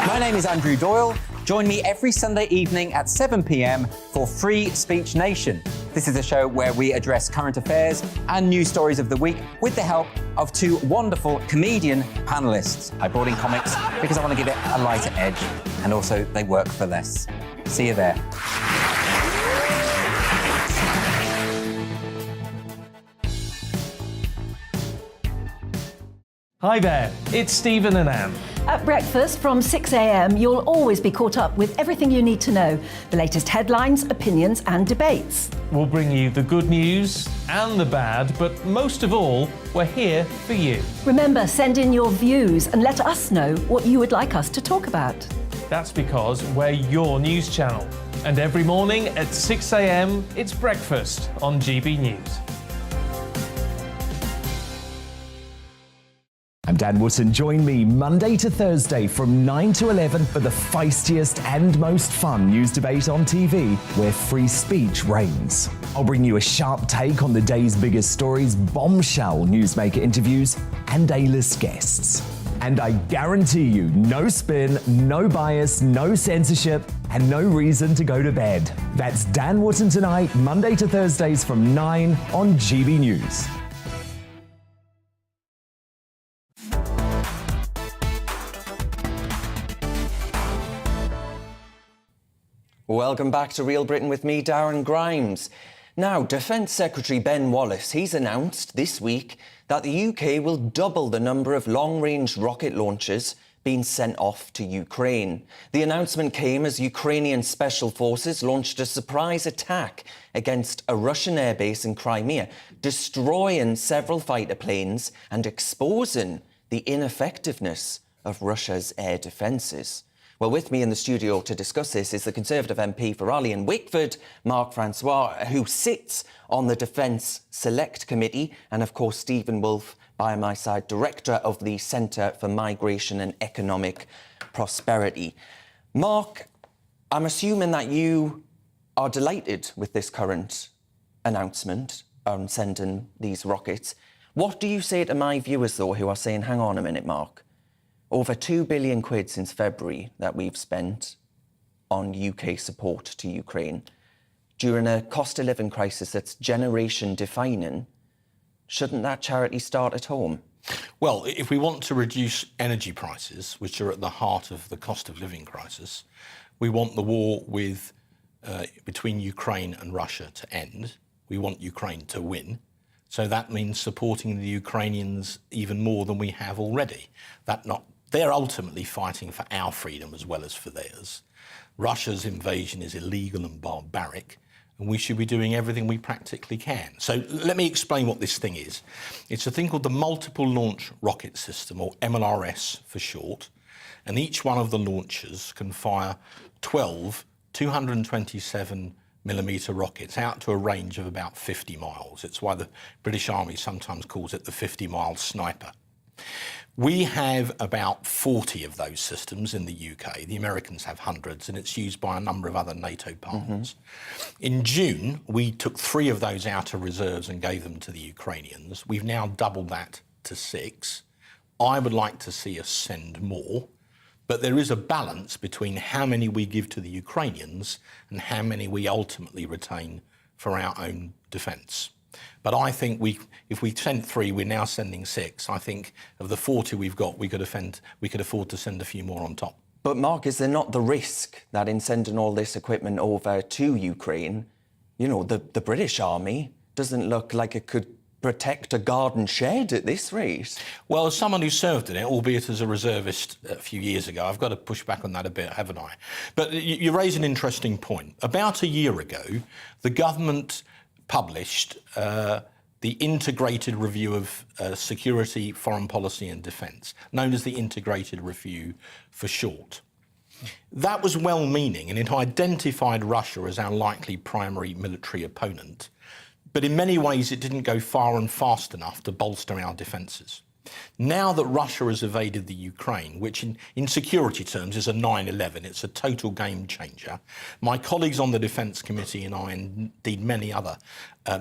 My name is Andrew Doyle. Join me every Sunday evening at 7 p.m. for Free Speech Nation. This is a show where we address current affairs and news stories of the week with the help of two wonderful comedian panelists. I brought in comics because I want to give it a lighter edge, and also they work for less. See you there. Hi there, it's Stephen and Anne. At breakfast from 6 a.m, you'll always be caught up with everything you need to know, the latest headlines, opinions and debates. We'll bring you the good news and the bad, but most of all, we're here for you. Remember, send in your views and let us know what you would like us to talk about. That's because we're your news channel. And every morning at 6 a.m, it's breakfast on GB News. I'm Dan Wootton. Join me Monday to Thursday from 9 to 11 for the feistiest and most fun news debate on TV, where free speech reigns. I'll bring you a sharp take on the day's biggest stories, bombshell newsmaker interviews, and A-list guests. And I guarantee you, no spin, no bias, no censorship, and no reason to go to bed. That's Dan Wootton Tonight, Monday to Thursdays from 9 on GB News. Welcome back to Real Britain with me, Darren Grimes. Now, Defence Secretary Ben Wallace, he's announced this week that the UK will double the number of long-range rocket launchers being sent off to Ukraine. The announcement came as Ukrainian special forces launched a surprise attack against a Russian airbase in Crimea, destroying several fighter planes and exposing the ineffectiveness of Russia's air defences. Well, with me in the studio to discuss this is the Conservative MP for Raleigh and Wickford, Mark Francois, who sits on the Defence Select Committee, and of course Stephen Wolfe by my side, Director of the Centre for Migration and Economic Prosperity. Mark, I'm assuming that you are delighted with this current announcement on sending these rockets. What do you say to my viewers, though, who are saying, hang on a minute, Mark, over 2 billion quid since February that we've spent on UK support to Ukraine during a cost of living crisis that's generation defining? Shouldn't that charity start at home? Well, if we want to reduce energy prices, which are at the heart of the cost of living crisis, we want the war between Ukraine and Russia to end. We want Ukraine to win. So that means supporting the Ukrainians even more than we have already. They're ultimately fighting for our freedom as well as for theirs. Russia's invasion is illegal and barbaric, and we should be doing everything we practically can. So let me explain what this thing is. It's a thing called the Multiple Launch Rocket System, or MLRS for short, and each one of the launchers can fire 12 227mm rockets out to a range of about 50 miles. It's why the British Army sometimes calls it the 50-mile sniper. We have about 40 of those systems in the UK. The Americans have hundreds, and it's used by a number of other NATO partners. In June, we took 3 of those out of reserves and gave them to the Ukrainians. We've now doubled that to 6. I would like to see us send more, but there is a balance between how many we give to the Ukrainians and how many we ultimately retain for our own defence. But I think if we sent 3, we're now sending 6. I think of the 40 we've got, we could afford to send a few more on top. But Mark, is there not the risk that in sending all this equipment over to Ukraine, you know, the British Army doesn't look like it could protect a garden shed at this rate? Well, as someone who served in it, albeit as a reservist a few years ago, I've got to push back on that a bit, haven't I? But you raise an interesting point. About a year ago, the government published the Integrated Review of Security, Foreign Policy and Defence, known as the Integrated Review for short. That was well-meaning, and it identified Russia as our likely primary military opponent. But in many ways, it didn't go far and fast enough to bolster our defences. Now that Russia has invaded the Ukraine, which in security terms is a 9/11, it's a total game changer, my colleagues on the Defence Committee and I, and indeed many other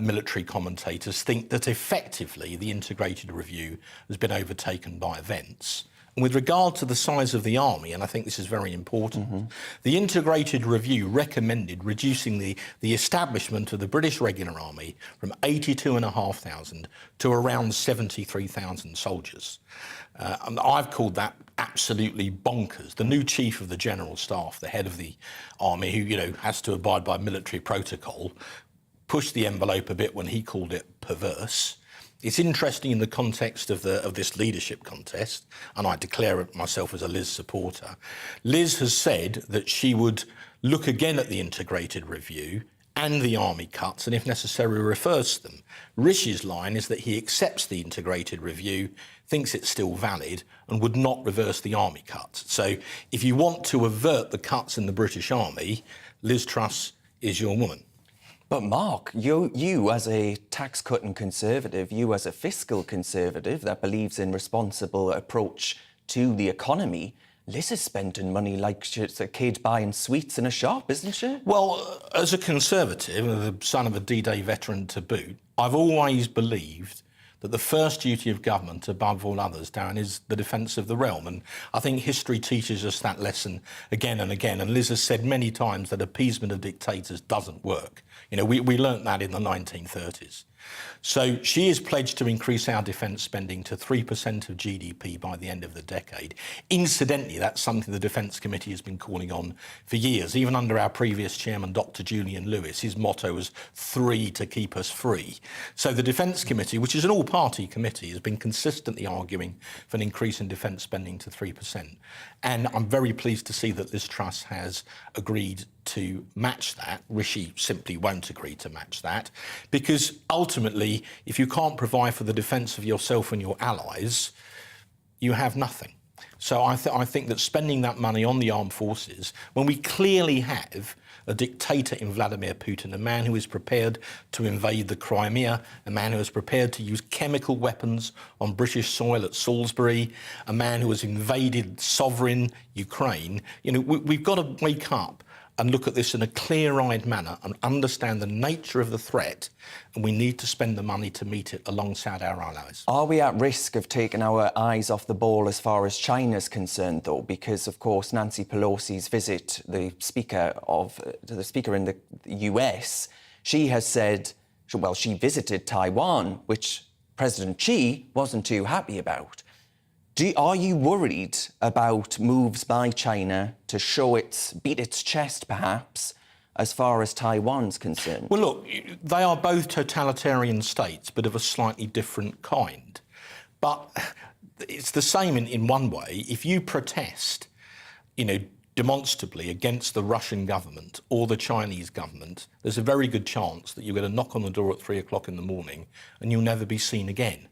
military commentators, think that effectively the integrated review has been overtaken by events. And with regard to the size of the army, and I think this is very important, the integrated review recommended reducing the establishment of the British regular army from 82,500 to around 73,000 soldiers. And I've called that absolutely bonkers. The new chief of the general staff, the head of the army, who has to abide by military protocol, pushed the envelope a bit when he called it perverse. It's interesting in the context of this leadership contest, and I declare myself as a Liz supporter. Liz has said that she would look again at the integrated review and the army cuts, and if necessary, reverse them. Rishi's line is that he accepts the integrated review, thinks it's still valid, and would not reverse the army cuts. So if you want to avert the cuts in the British Army, Liz Truss is your woman. But Mark, you as a tax-cutting Conservative, you as a fiscal Conservative that believes in responsible approach to the economy, Liz is spending money like she's a kid buying sweets in a shop, isn't she? Well, as a Conservative, the son of a D-Day veteran to boot, I've always believed that the first duty of government, above all others, Darren, is the defence of the realm. And I think history teaches us that lesson again and again. And Liz has said many times that appeasement of dictators doesn't work. We learnt that in the 1930s. So she is pledged to increase our defence spending to 3% of GDP by the end of the decade. Incidentally, that's something the Defence Committee has been calling on for years. Even under our previous chairman, Dr. Julian Lewis, his motto was 3 to keep us free. So the Defence Committee, which is an all-party committee, has been consistently arguing for an increase in defence spending to 3%. And I'm very pleased to see that Liz Truss has agreed to match that. Rishi simply won't agree to match that, because ultimately, if you can't provide for the defence of yourself and your allies, you have nothing. So I think that spending that money on the armed forces, when we clearly have a dictator in Vladimir Putin, a man who is prepared to invade the Crimea, a man who is prepared to use chemical weapons on British soil at Salisbury, a man who has invaded sovereign Ukraine, we've got to wake up and look at this in a clear-eyed manner and understand the nature of the threat, and we need to spend the money to meet it alongside our allies. Are we at risk of taking our eyes off the ball as far as China's concerned, though? Because, of course, Nancy Pelosi's visit, the speaker in the US, she has said, well, she visited Taiwan, which President Xi wasn't too happy about. Are you worried about moves by China to beat its chest, perhaps, as far as Taiwan's concerned? Well, look, they are both totalitarian states, but of a slightly different kind. But it's the same in one way. If you protest, demonstrably against the Russian government or the Chinese government, there's a very good chance that you're going to knock on the door at 3 o'clock in the morning and you'll never be seen again.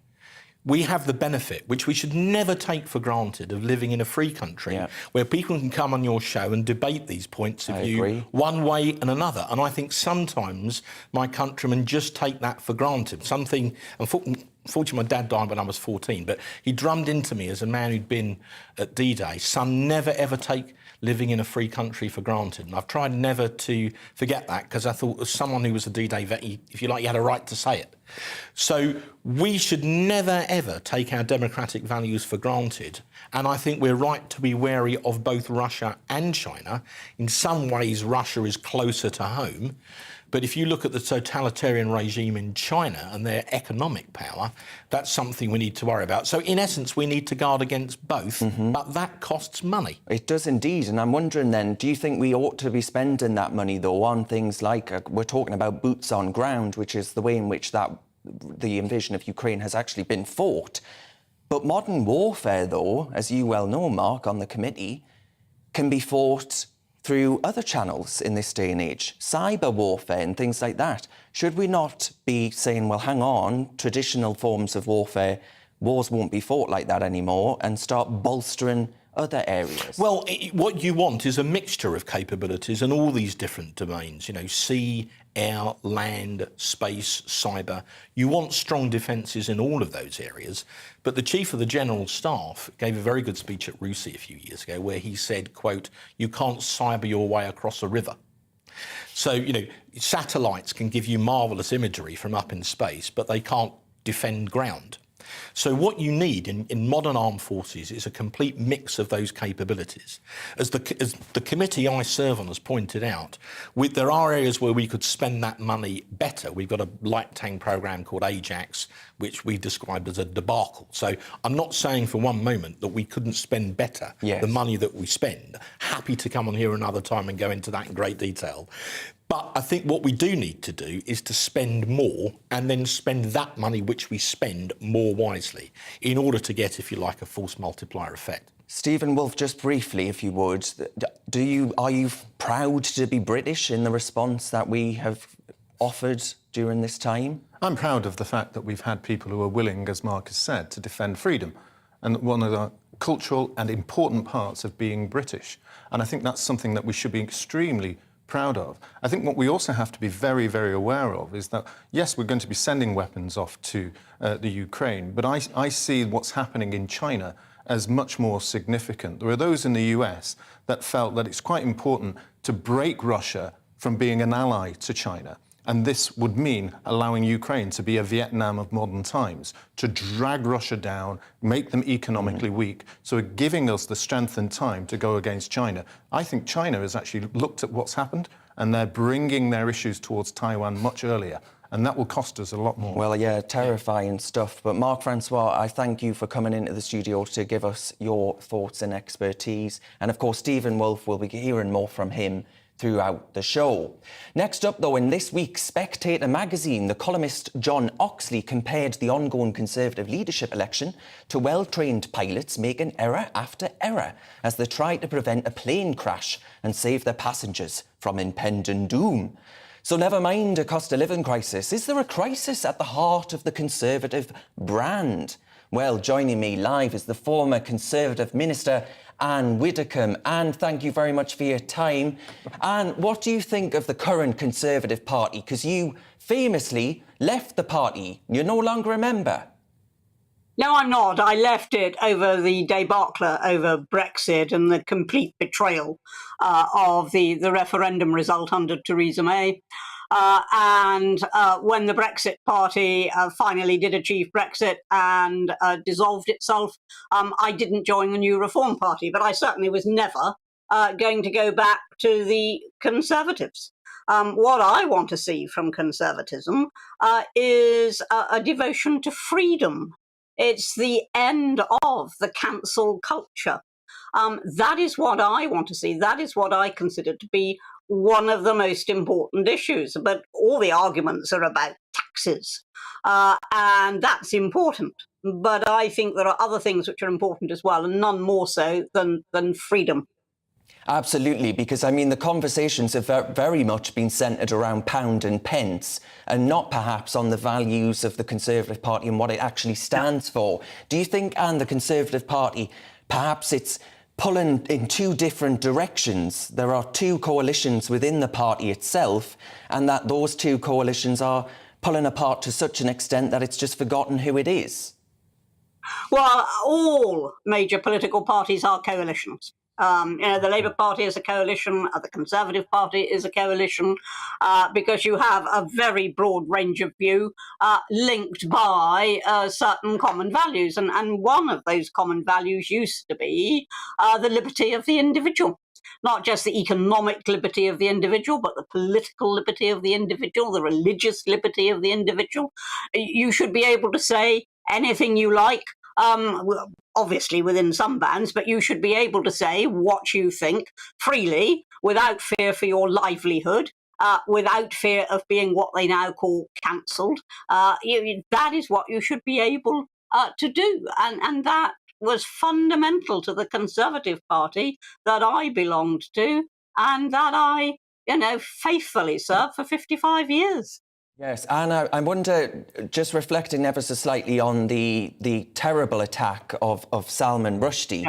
We have the benefit, which we should never take for granted, of living in a free country where people can come on your show and debate these points of view one way and another. And I think sometimes my countrymen just take that for granted. Unfortunately, my dad died when I was 14, but he drummed into me as a man who'd been at D-Day, son, never ever take living in a free country for granted. And I've tried never to forget that, because I thought as someone who was a D-Day vet, if you like, you had a right to say it. So we should never ever take our democratic values for granted. And I think we're right to be wary of both Russia and China. In some ways, Russia is closer to home. But if you look at the totalitarian regime in China and their economic power, that's something we need to worry about. So in essence, we need to guard against both, but that costs money. It does indeed. And I'm wondering then, do you think we ought to be spending that money, though, on things like, we're talking about boots on ground, which is the way in which the invasion of Ukraine has actually been fought. But modern warfare, though, as you well know, Mark, on the committee, can be fought through other channels in this day and age, cyber warfare and things like that. Should we not be saying, well, hang on, traditional forms of warfare, wars won't be fought like that anymore, and start bolstering other areas? Well, what you want is a mixture of capabilities in all these different domains, sea, air, land, space, cyber. You want strong defences in all of those areas. But the Chief of the General Staff gave a very good speech at RUSI a few years ago where he said, quote, "You can't cyber your way across a river." So, satellites can give you marvellous imagery from up in space, but they can't defend ground. So what you need in modern armed forces is a complete mix of those capabilities. As the committee I serve on has pointed out, there are areas where we could spend that money better. We've got a light tank programme called Ajax, which we described as a debacle. So I'm not saying for one moment that we couldn't spend better the money that we spend. Happy to come on here another time and go into that in great detail. But I think what we do need to do is to spend more and then spend that money which we spend more wisely in order to get, if you like, a force multiplier effect. Stephen Wolfe, just briefly, if you would, are you proud to be British in the response that we have offered during this time? I'm proud of the fact that we've had people who are willing, as Mark has said, to defend freedom. And one of the cultural and important parts of being British. And I think that's something that we should be extremely proud of. I think what we also have to be very, very aware of is that, yes, we're going to be sending weapons off to the Ukraine, but I see what's happening in China as much more significant. There are those in the US that felt that it's quite important to break Russia from being an ally to China. And this would mean allowing Ukraine to be a Vietnam of modern times, to drag Russia down, make them economically weak, so giving us the strength and time to go against China. I think China has actually looked at what's happened, and they're bringing their issues towards Taiwan much earlier. And that will cost us a lot more. Well, yeah, terrifying stuff. But Mark Francois, I thank you for coming into the studio to give us your thoughts and expertise. And of course, Stephen Wolfe, will be hearing more from him throughout the show. Next up, though, in this week's Spectator magazine, the columnist John Oxley compared the ongoing Conservative leadership election to well-trained pilots making error after error as they try to prevent a plane crash and save their passengers from impending doom. So never mind a cost of living crisis. Is there a crisis at the heart of the Conservative brand? Well, joining me live is the former Conservative Minister, Anne Widdecombe. Anne, thank you very much for your time. Anne, what do you think of the current Conservative Party? Because you famously left the party. You're no longer a member. No, I'm not. I left it over the debacle over Brexit and the complete betrayal of the referendum result under Theresa May. And when the Brexit Party finally did achieve Brexit and dissolved itself, I didn't join the New Reform Party, but I certainly was never going to go back to the Conservatives. What I want to see from conservatism is a devotion to freedom. It's the end of the cancel culture. That is what I want to see. That is what I consider to be one of the most important issues. But all the arguments are about taxes, and that's important. But I think there are other things which are important as well, and none more so than freedom. Absolutely, because, I mean, the conversations have very much been centred around pound and pence and not perhaps on the values of the Conservative Party and what it actually stands for. Do you think, Anne, the Conservative Party, perhaps it's pulling in two different directions? There are two coalitions within the party itself, and that those two coalitions are pulling apart to such an extent that it's just forgotten who it is? Well, all major political parties are coalitions. The Labour Party is a coalition, the Conservative Party is a coalition, because you have a very broad range of view linked by certain common values. And one of those common values used to be the liberty of the individual. Not just the economic liberty of the individual, but the political liberty of the individual, the religious liberty of the individual. You should be able to say anything you like, obviously within some bounds, but you should be able to say what you think freely, without fear for your livelihood, without fear of being what they now call cancelled. That is what you should be able to do. And that was fundamental to the Conservative Party that I belonged to and that I, faithfully served for 55 years. Yes, and I wonder, just reflecting ever so slightly on the terrible attack of Salman Rushdie,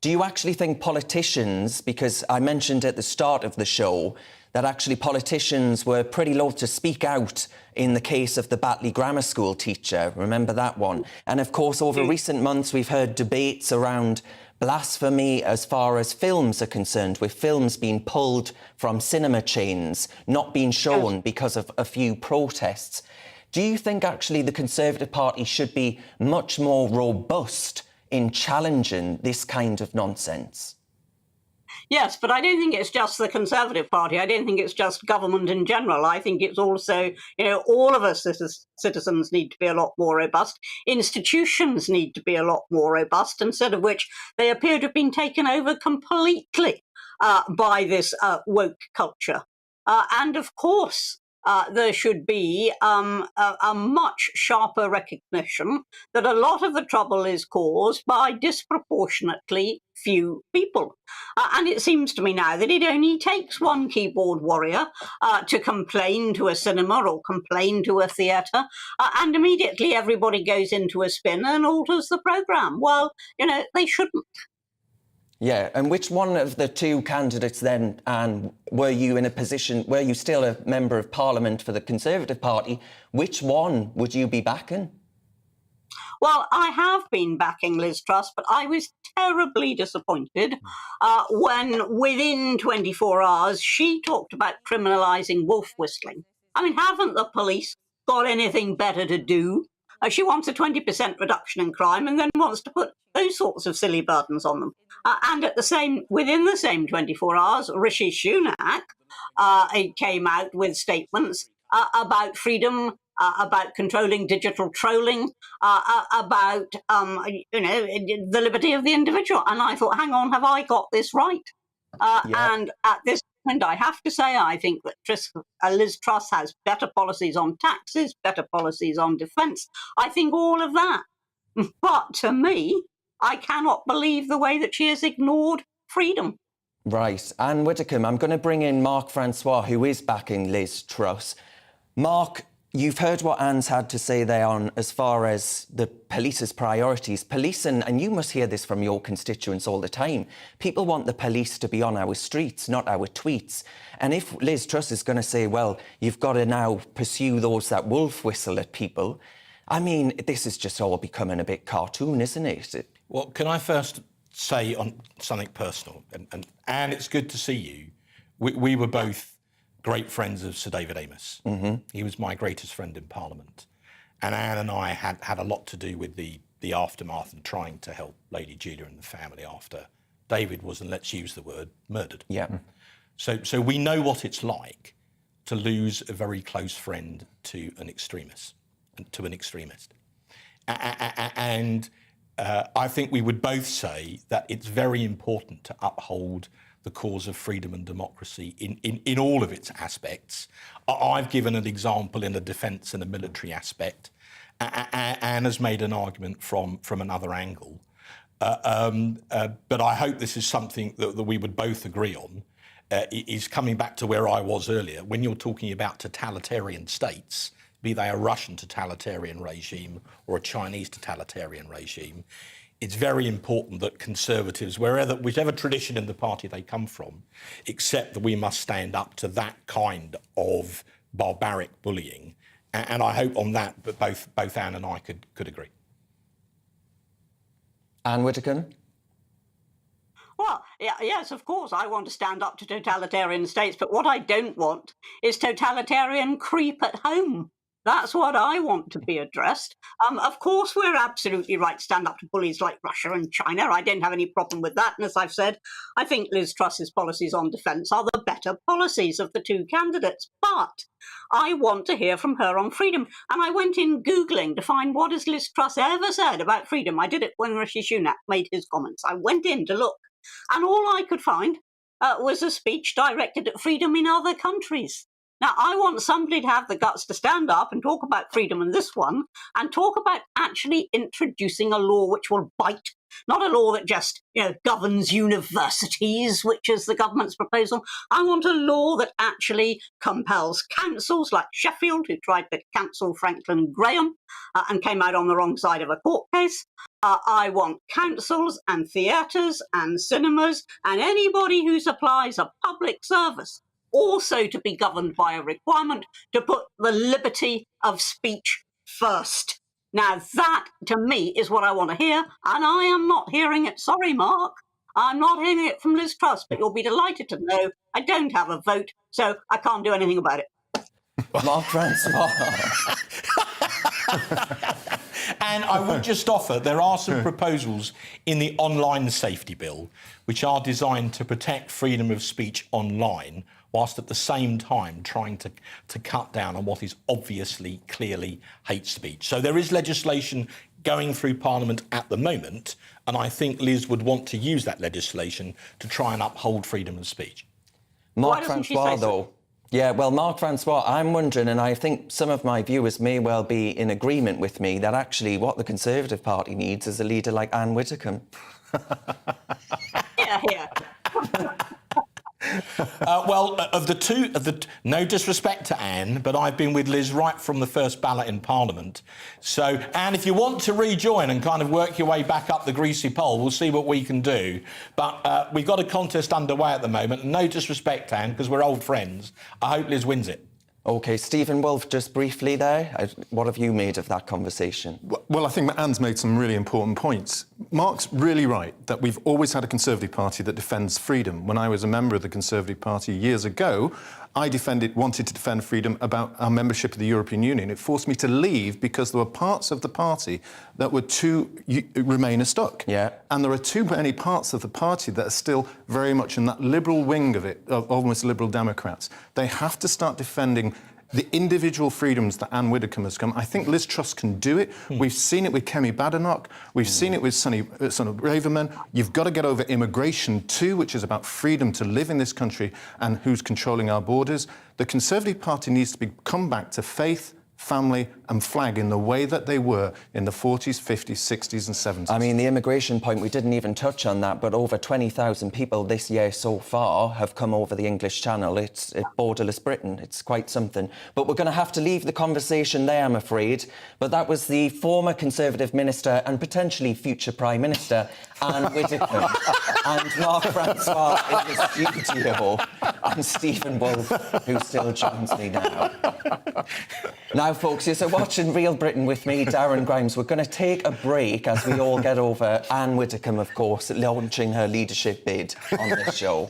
Do you actually think politicians, because I mentioned at the start of the show that actually politicians were pretty loath to speak out in the case of the Batley Grammar School teacher, remember that one? And of course, over recent months, we've heard debates around blasphemy as far as films are concerned, with films being pulled from cinema chains, not being shown because of a few protests. Do you think actually the Conservative Party should be much more robust in challenging this kind of nonsense? Yes, but I don't think it's just the Conservative Party. I don't think it's just government in general. I think it's also, all of us citizens need to be a lot more robust. Institutions need to be a lot more robust, instead of which they appear to have been taken over completely by this woke culture. And of course, there should be a much sharper recognition that a lot of the trouble is caused by disproportionately few people. And it seems to me now that it only takes one keyboard warrior to complain to a cinema or complain to a theatre, and immediately everybody goes into a spin and alters the programme. Well, they shouldn't. Yeah, and which one of the two candidates then, Anne, were you still a member of Parliament for the Conservative Party? Which one would you be backing? Well, I have been backing Liz Truss, but I was terribly disappointed when within 24 hours she talked about criminalising wolf whistling. I mean, haven't the police got anything better to do? She wants a 20% reduction in crime and then wants to put those sorts of silly burdens on them. And within the same 24 hours, Rishi Sunak came out with statements about freedom, about controlling digital trolling, about the liberty of the individual. And I thought, hang on, have I got this right? And at this point, I have to say, I think that Liz Truss has better policies on taxes, better policies on defence. I think all of that. But to me, I cannot believe the way that she has ignored freedom. Right. Anne Widdecombe, I'm going to bring in Mark Francois, who is backing Liz Truss. Mark, you've heard what Anne's had to say there on as far as the police's priorities. Police, and you must hear this from your constituents all the time, people want the police to be on our streets, not our tweets. And if Liz Truss is going to say, well, you've got to now pursue those that wolf whistle at people, I mean, this is just all becoming a bit cartoon, isn't it? Well, can I first say on something personal? And Anne, it's good to see you. We were both great friends of Sir David Amess. Mm-hmm. He was my greatest friend in Parliament. And Anne and I had a lot to do with the aftermath and trying to help Lady Julia and the family after David was, and let's use the word, murdered. Yeah. So we know what it's like to lose a very close friend to an extremist. And I think we would both say that it's very important to uphold the cause of freedom and democracy in all of its aspects. I've given an example in a defence and a military aspect. Anne has made an argument from another angle. But I hope this is something that we would both agree on, is coming back to where I was earlier. When you're talking about totalitarian states, be they a Russian totalitarian regime or a Chinese totalitarian regime, it's very important that Conservatives, whichever tradition in the party they come from, accept that we must stand up to that kind of barbaric bullying. And I hope on that, but both Anne and I could agree. Anne Widdecombe? Well, yes, of course, I want to stand up to totalitarian states, but what I don't want is totalitarian creep at home. That's what I want to be addressed. Of course, we're absolutely right to stand up to bullies like Russia and China. I don't have any problem with that. And as I've said, I think Liz Truss's policies on defence are the better policies of the two candidates. But I want to hear from her on freedom. And I went in Googling to find what has Liz Truss ever said about freedom. I did it when Rishi Sunak made his comments. I went in to look. And all I could find was a speech directed at freedom in other countries. Now, I want somebody to have the guts to stand up and talk about freedom in this one, and talk about actually introducing a law which will bite Not a law that just, governs universities, which is the government's proposal. I want a law that actually compels councils like Sheffield, who tried to cancel Franklin Graham and came out on the wrong side of a court case. I want councils and theatres and cinemas and anybody who supplies a public service also to be governed by a requirement to put the liberty of speech first. Now, that, to me, is what I want to hear, and I am not hearing it. Sorry, Mark. I'm not hearing it from Liz Truss, but you'll be delighted to know I don't have a vote, so I can't do anything about it. Mark Francois. And I would just offer, there are some proposals in the online safety bill which are designed to protect freedom of speech online, whilst at the same time trying to cut down on what is obviously, clearly hate speech. So there is legislation going through Parliament at the moment, and I think Liz would want to use that legislation to try and uphold freedom of speech. Mark Francois, though. Yeah, well, Mark Francois, I'm wondering, and I think some of my viewers may well be in agreement with me, that actually what the Conservative Party needs is a leader like Anne Widdecombe. Yeah. No disrespect to Anne, but I've been with Liz right from the first ballot in Parliament. So, Anne, if you want to rejoin and kind of work your way back up the greasy pole, we'll see what we can do. But we've got a contest underway at the moment. No disrespect, Anne, because we're old friends. I hope Liz wins it. OK, Stephen Wolfe, just briefly there, what have you made of that conversation? Well, I think Anne's made some really important points. Mark's really right that we've always had a Conservative Party that defends freedom. When I was a member of the Conservative Party years ago, I wanted to defend freedom about our membership of the European Union. It forced me to leave because there were parts of the party that were too Remainer stuck. Yeah. And there are too many parts of the party that are still very much in that liberal wing of it, of almost liberal Democrats. They have to start defending the individual freedoms that Anne Widdecombe has come. I think Liz Truss can do it. We've seen it with Kemi Badenoch. We've seen it with Sonny Braverman. You've got to get over immigration too, which is about freedom to live in this country and who's controlling our borders. The Conservative Party needs to come back to faith, family and flag in the way that they were in the 40s, 50s, 60s and 70s. I mean, the immigration point, we didn't even touch on that, but over 20,000 people this year so far have come over the English Channel. It's borderless Britain. It's quite something. But we're going to have to leave the conversation there, I'm afraid. But that was the former Conservative Minister and potentially future Prime Minister, Anne Widdecombe, and Mark Francois in the studio, and Stephen Wolfe, who still joins me now. Now, folks, you're watching Real Britain with me, Darren Grimes. We're going to take a break as we all get over Anne Widdecombe, of course, launching her leadership bid on this show.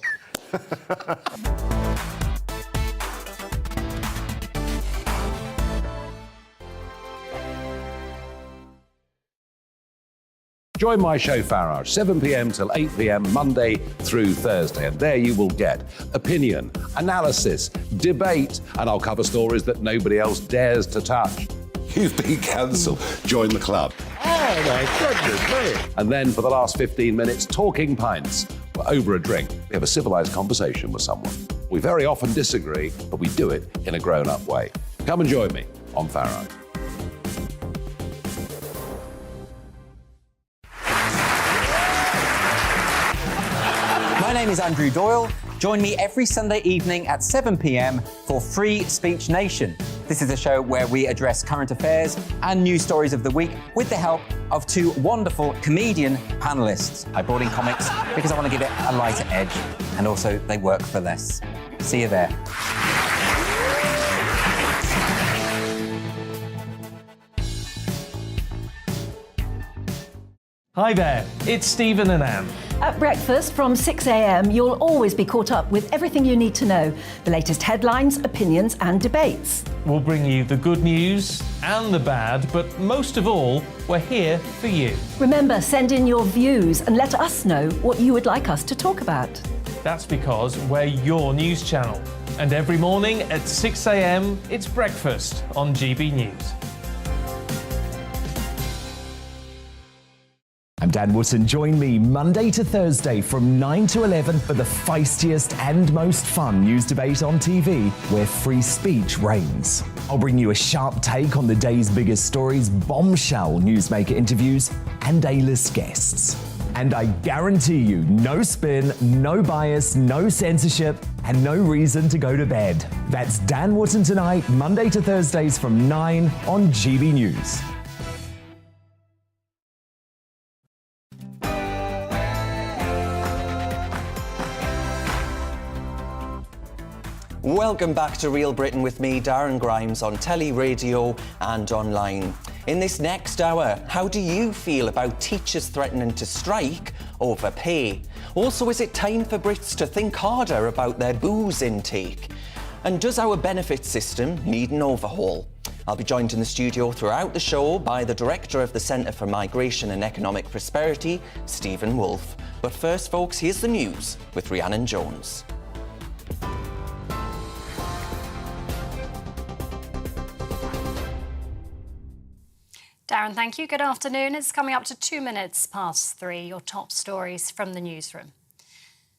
Join my show Farage, 7 p.m. till 8 p.m. Monday through Thursday. And there you will get opinion, analysis, debate, and I'll cover stories that nobody else dares to touch. You've been cancelled. Join the club. Oh, my goodness me. And then for the last 15 minutes, talking pints. We're over a drink. We have a civilised conversation with someone. We very often disagree, but we do it in a grown-up way. Come and join me on Farage. My name is Andrew Doyle. Join me every Sunday evening at 7 p.m. for Free Speech Nation. This is a show where we address current affairs and news stories of the week with the help of two wonderful comedian panellists. I brought in comics because I want to give it a lighter edge, and also they work for less. See you there. Hi there, it's Stephen and Anne. At breakfast from 6 a.m, you'll always be caught up with everything you need to know, the latest headlines, opinions and debates. We'll bring you the good news and the bad, but most of all, we're here for you. Remember, send in your views and let us know what you would like us to talk about. That's because we're your news channel. And every morning at 6 a.m, it's breakfast on GBNews. I'm Dan Wootton. Join me Monday to Thursday from 9 to 11 for the feistiest and most fun news debate on TV, where free speech reigns. I'll bring you a sharp take on the day's biggest stories, bombshell newsmaker interviews, and A-list guests. And I guarantee you, no spin, no bias, no censorship, and no reason to go to bed. That's Dan Wootton Tonight, Monday to Thursdays from 9 on GB News. Welcome back to Real Britain with me, Darren Grimes, on telly, radio and online. In this next hour, how do you feel about teachers threatening to strike over pay? Also, is it time for Brits to think harder about their booze intake? And does our benefit system need an overhaul? I'll be joined in the studio throughout the show by the Director of the Centre for Migration and Economic Prosperity, Stephen Wolfe. But first, folks, here's the news with Rhiannon Jones. Darren, thank you. Good afternoon. It's coming up to 2 minutes past 3, your top stories from the newsroom.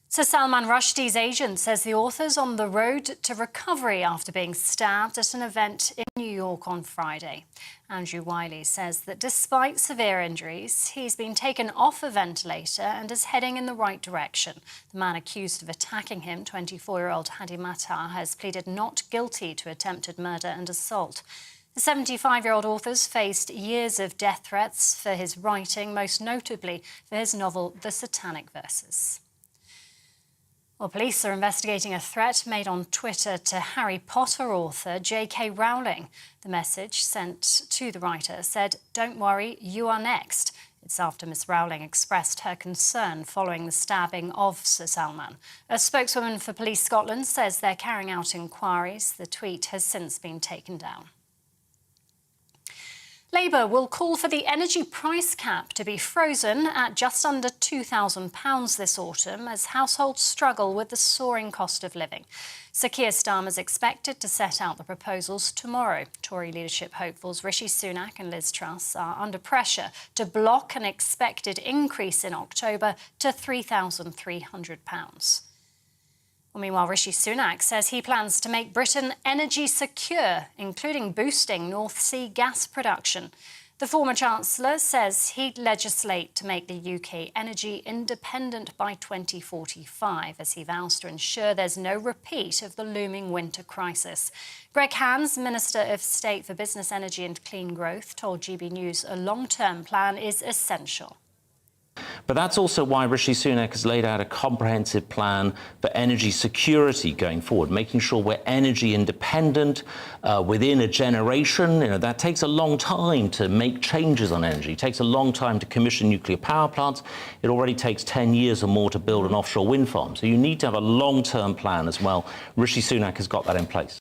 Sir Salman Rushdie's agent says the author's on the road to recovery after being stabbed at an event in New York on Friday. Andrew Wiley says that despite severe injuries, he's been taken off a ventilator and is heading in the right direction. The man accused of attacking him, 24-year-old Hadi Matar, has pleaded not guilty to attempted murder and assault. The 75-year-old author's faced years of death threats for his writing, most notably for his novel The Satanic Verses. Well, police are investigating a threat made on Twitter to Harry Potter author J.K. Rowling. The message sent to the writer said, "Don't worry, you are next." It's after Miss Rowling expressed her concern following the stabbing of Sir Salman. A spokeswoman for Police Scotland says they're carrying out inquiries. The tweet has since been taken down. Labour will call for the energy price cap to be frozen at just under £2,000 this autumn as households struggle with the soaring cost of living. Sir Keir Starmer is expected to set out the proposals tomorrow. Tory leadership hopefuls Rishi Sunak and Liz Truss are under pressure to block an expected increase in October to £3,300. Well, meanwhile, Rishi Sunak says he plans to make Britain energy secure, including boosting North Sea gas production. The former Chancellor says he'd legislate to make the UK energy independent by 2045, as he vows to ensure there's no repeat of the looming winter crisis. Greg Hands, Minister of State for Business, Energy and Clean Growth, told GB News a long-term plan is essential. But that's also why Rishi Sunak has laid out a comprehensive plan for energy security going forward, making sure we're energy independent within a generation. That takes a long time to make changes on energy. It takes a long time to commission nuclear power plants. It already takes 10 years or more to build an offshore wind farm. So you need to have a long-term plan as well. Rishi Sunak has got that in place.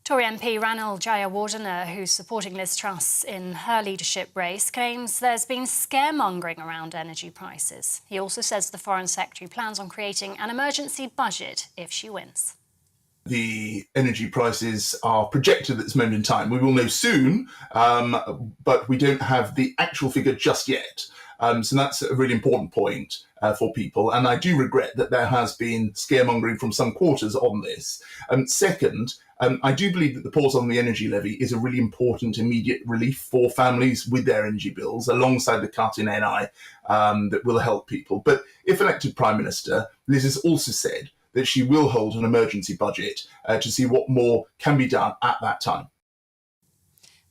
Tory MP Ranil Jayawardena, who's supporting Liz Truss in her leadership race, claims there's been scaremongering around energy prices. He also says the Foreign Secretary plans on creating an emergency budget if she wins. The energy prices are projected at this moment in time. We will know soon, but we don't have the actual figure just yet. So that's a really important point for people. And I do regret that there has been scaremongering from some quarters on this. Second, I do believe that the pause on the energy levy is a really important immediate relief for families with their energy bills, alongside the cut in NI that will help people. But if elected Prime Minister, Liz has also said that she will hold an emergency budget to see what more can be done at that time.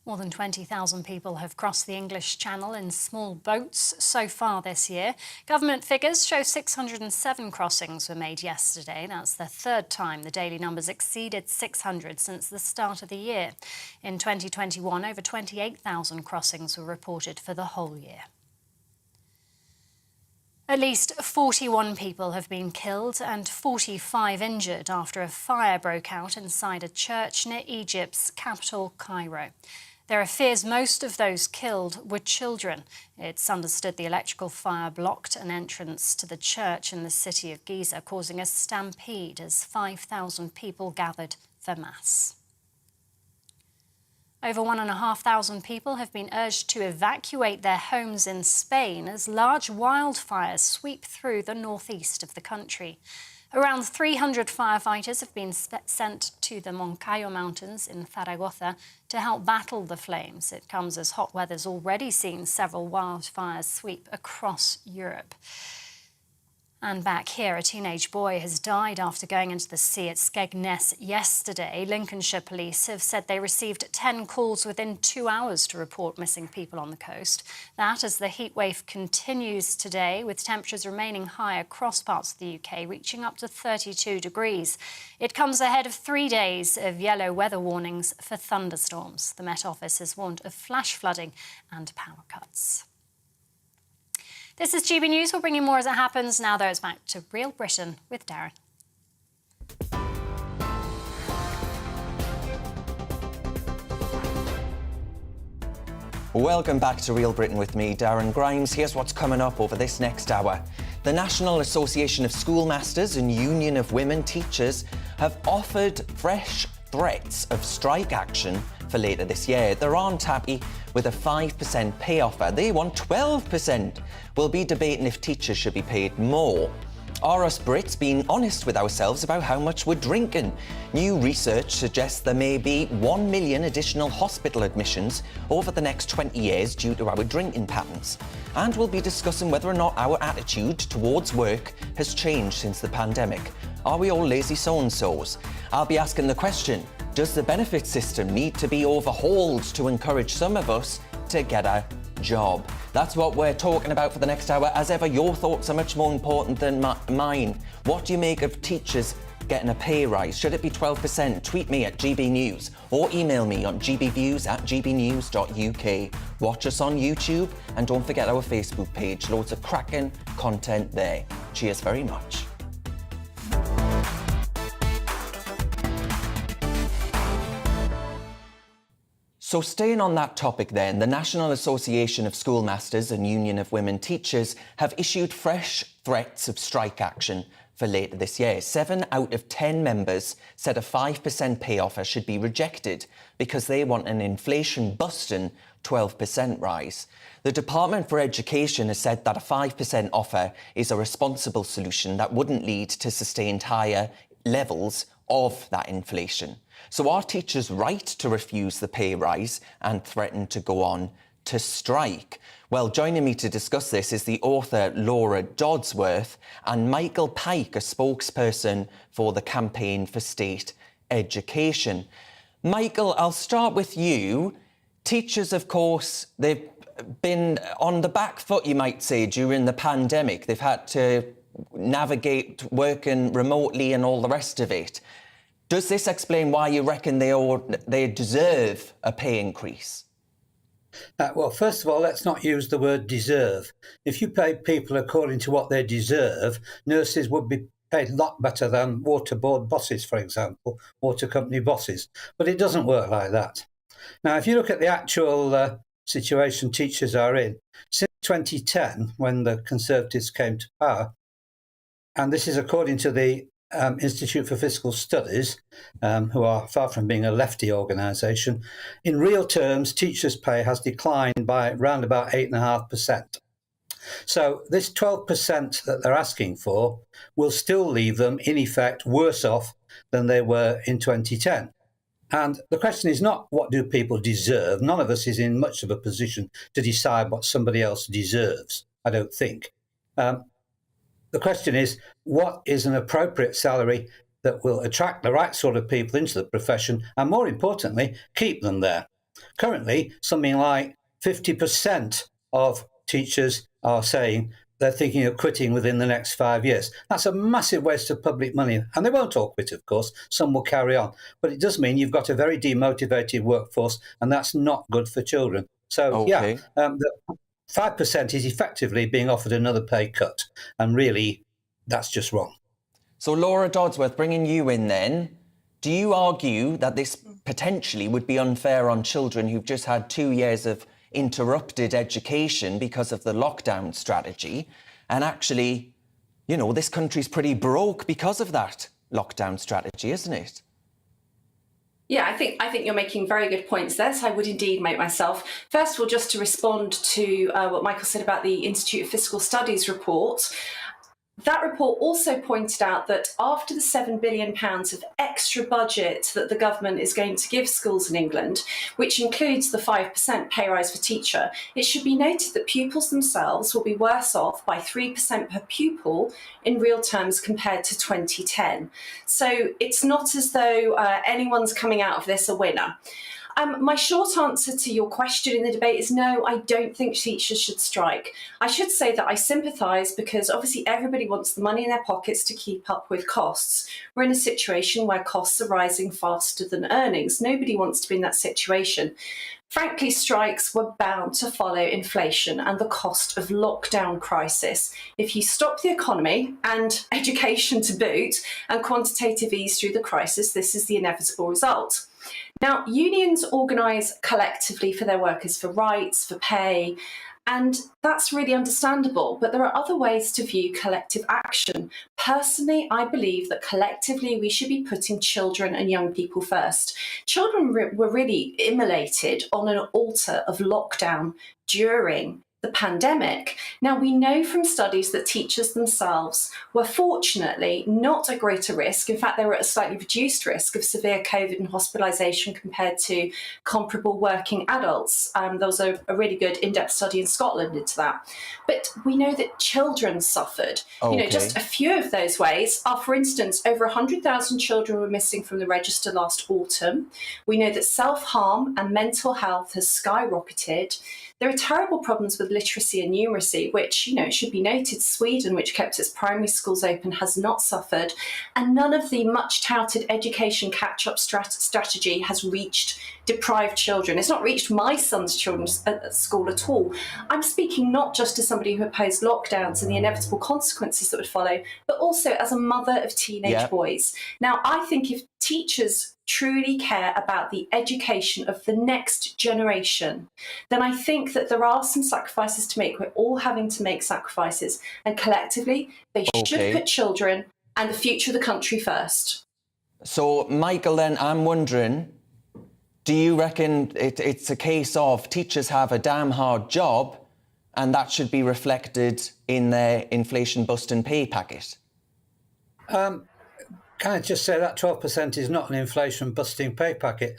More than 20,000 people have crossed the English Channel in small boats so far this year. Government figures show 607 crossings were made yesterday. That's the third time the daily numbers exceeded 600 since the start of the year. In 2021, over 28,000 crossings were reported for the whole year. At least 41 people have been killed and 45 injured after a fire broke out inside a church near Egypt's capital, Cairo. There are fears most of those killed were children. It's understood the electrical fire blocked an entrance to the church in the city of Giza, causing a stampede as 5,000 people gathered for Mass. Over 1,500 people have been urged to evacuate their homes in Spain as large wildfires sweep through the northeast of the country. Around 300 firefighters have been sent to the Moncayo Mountains in Zaragoza to help battle the flames. It comes as hot weather's already seen several wildfires sweep across Europe. And back here, a teenage boy has died after going into the sea at Skegness yesterday. Lincolnshire police have said they received 10 calls within 2 hours to report missing people on the coast. That as the heatwave continues today, with temperatures remaining high across parts of the UK, reaching up to 32 degrees. It comes ahead of 3 days of yellow weather warnings for thunderstorms. The Met Office has warned of flash flooding and power cuts. This is GB News. We'll bring you more as it happens. Now, though, it's back to Real Britain with Darren. Welcome back to Real Britain with me, Darren Grimes. Here's what's coming up over this next hour. The National Association of Schoolmasters and Union of Women Teachers have offered fresh threats of strike action for later this year. They aren't happy with a 5% pay offer. They want 12%. We'll be debating if teachers should be paid more. Are us Brits being honest with ourselves about how much we're drinking? New research suggests there may be 1 million additional hospital admissions over the next 20 years due to our drinking patterns. And we'll be discussing whether or not our attitude towards work has changed since the pandemic. Are we all lazy so-and-sos? I'll be asking the question, does the benefit system need to be overhauled to encourage some of us to get a job? That's what we're talking about for the next hour. As ever, your thoughts are much more important than mine. What do you make of teachers getting a pay rise? Should it be 12%? Tweet me at GBNews or email me on gbviews@gbnews.uk. Watch us on YouTube and don't forget our Facebook page. Loads of cracking content there. Cheers very much. So staying on that topic then, the National Association of Schoolmasters and Union of Women Teachers have issued fresh threats of strike action for later this year. 7 out of 10 members said a 5% pay offer should be rejected because they want an inflation-busting 12% rise. The Department for Education has said that a 5% offer is a responsible solution that wouldn't lead to sustained higher levels of that inflation. So are teachers right to refuse the pay rise and threaten to go on to strike? Well, joining me to discuss this is the author Laura Dodsworth and Michael Pike, a spokesperson for the Campaign for State Education. Michael, I'll start with you. Teachers, of course, they've been on the back foot, you might say, during the pandemic. They've had to navigate working remotely and all the rest of it. Does this explain why you reckon they deserve a pay increase? Well, first of all, let's not use the word deserve. If you pay people according to what they deserve, nurses would be paid a lot better than water board bosses, for example, water company bosses. But it doesn't work like that. Now, if you look at the actual situation teachers are in, since 2010, when the Conservatives came to power, and this is according to the Institute for Fiscal Studies, who are far from being a lefty organisation, in real terms, teachers' pay has declined by around about 8.5%. So this 12% that they're asking for will still leave them, in effect, worse off than they were in 2010. And the question is not what do people deserve. None of us is in much of a position to decide what somebody else deserves, I don't think. The question is, what is an appropriate salary that will attract the right sort of people into the profession and, more importantly, keep them there? Currently, something like 50% of teachers are saying they're thinking of quitting within the next 5 years. That's a massive waste of public money. And they won't all quit, of course. Some will carry on. But it does mean you've got a very demotivated workforce, and that's not good for children. So, Okay. the 5% is effectively being offered another pay cut. And really, that's just wrong. So Laura Dodsworth, bringing you in then, do you argue that this potentially would be unfair on children who've just had 2 years of interrupted education because of the lockdown strategy? And actually, you know, this country's pretty broke because of that lockdown strategy, isn't it? Yeah, I think you're making very good points there, so I would indeed make myself. First of all, just to respond to what Michael said about the Institute of Fiscal Studies report, That report also pointed out that after the £7 billion of extra budget that the government is going to give schools in England, which includes the 5% pay rise for teacher, it should be noted that pupils themselves will be worse off by 3% per pupil in real terms compared to 2010. So it's not as though anyone's coming out of this a winner. My short answer to your question in the debate is no, I don't think teachers should strike. I should say that I sympathise because obviously everybody wants the money in their pockets to keep up with costs. We're in a situation where costs are rising faster than earnings. Nobody wants to be in that situation. Frankly, strikes were bound to follow inflation and the cost of lockdown crisis. If you stop the economy and education to boot and quantitative ease through the crisis, this is the inevitable result. Now, unions organise collectively for their workers for rights, for pay, and that's really understandable. But there are other ways to view collective action. Personally, I believe that collectively we should be putting children and young people first. Children were really immolated on an altar of lockdown during the pandemic. Now, we know from studies that teachers themselves were fortunately not at greater risk. In fact, they were at a slightly reduced risk of severe COVID and hospitalisation compared to comparable working adults. There was a really good in-depth study in Scotland into that. But we know that children suffered. Okay. You know, just a few of those ways are, for instance, over 100,000 children were missing from the register last autumn. We know that self-harm and mental health has skyrocketed. There are terrible problems with literacy and numeracy, which, you know, it should be noted, Sweden, which kept its primary schools open, has not suffered. And none of the much touted education catch-up strategy has reached deprived children. It's not reached my son's children at school at all. I'm speaking not just as somebody who opposed lockdowns and the inevitable consequences that would follow, but also as a mother of teenage boys. Now, I think if teachers truly care about the education of the next generation, then I think that there are some sacrifices to make. We're all having to make sacrifices, and collectively they should put children and the future of the country first. So, Michael, then I'm wondering, do you reckon it's a case of teachers have a damn hard job and that should be reflected in their inflation-busting pay packet? Can I just say that 12% is not an inflation-busting pay packet?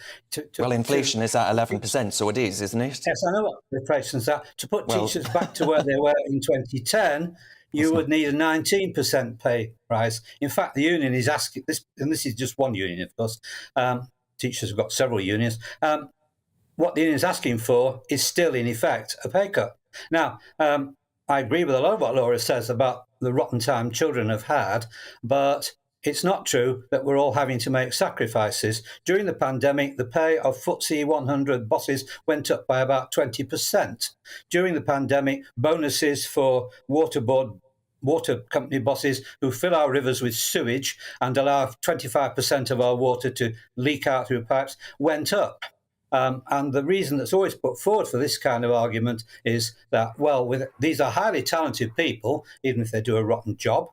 Well, inflation is at 11%, so it is, isn't it? Yes, I know what inflation's at. To put teachers back to where they were in 2010, you would need a 19% pay rise. In fact, the union is asking this, and this is just one union, of course. Teachers have got several unions. What the union is asking for is still, in effect, a pay cut. Now, I agree with a lot of what Laura says about the rotten time children have had, but it's not true that we're all having to make sacrifices. During the pandemic, the pay of FTSE 100 bosses went up by about 20%. During the pandemic, bonuses for water company bosses who fill our rivers with sewage and allow 25% of our water to leak out through pipes went up. And the reason that's always put forward for this kind of argument is that, well, these are highly talented people, even if they do a rotten job.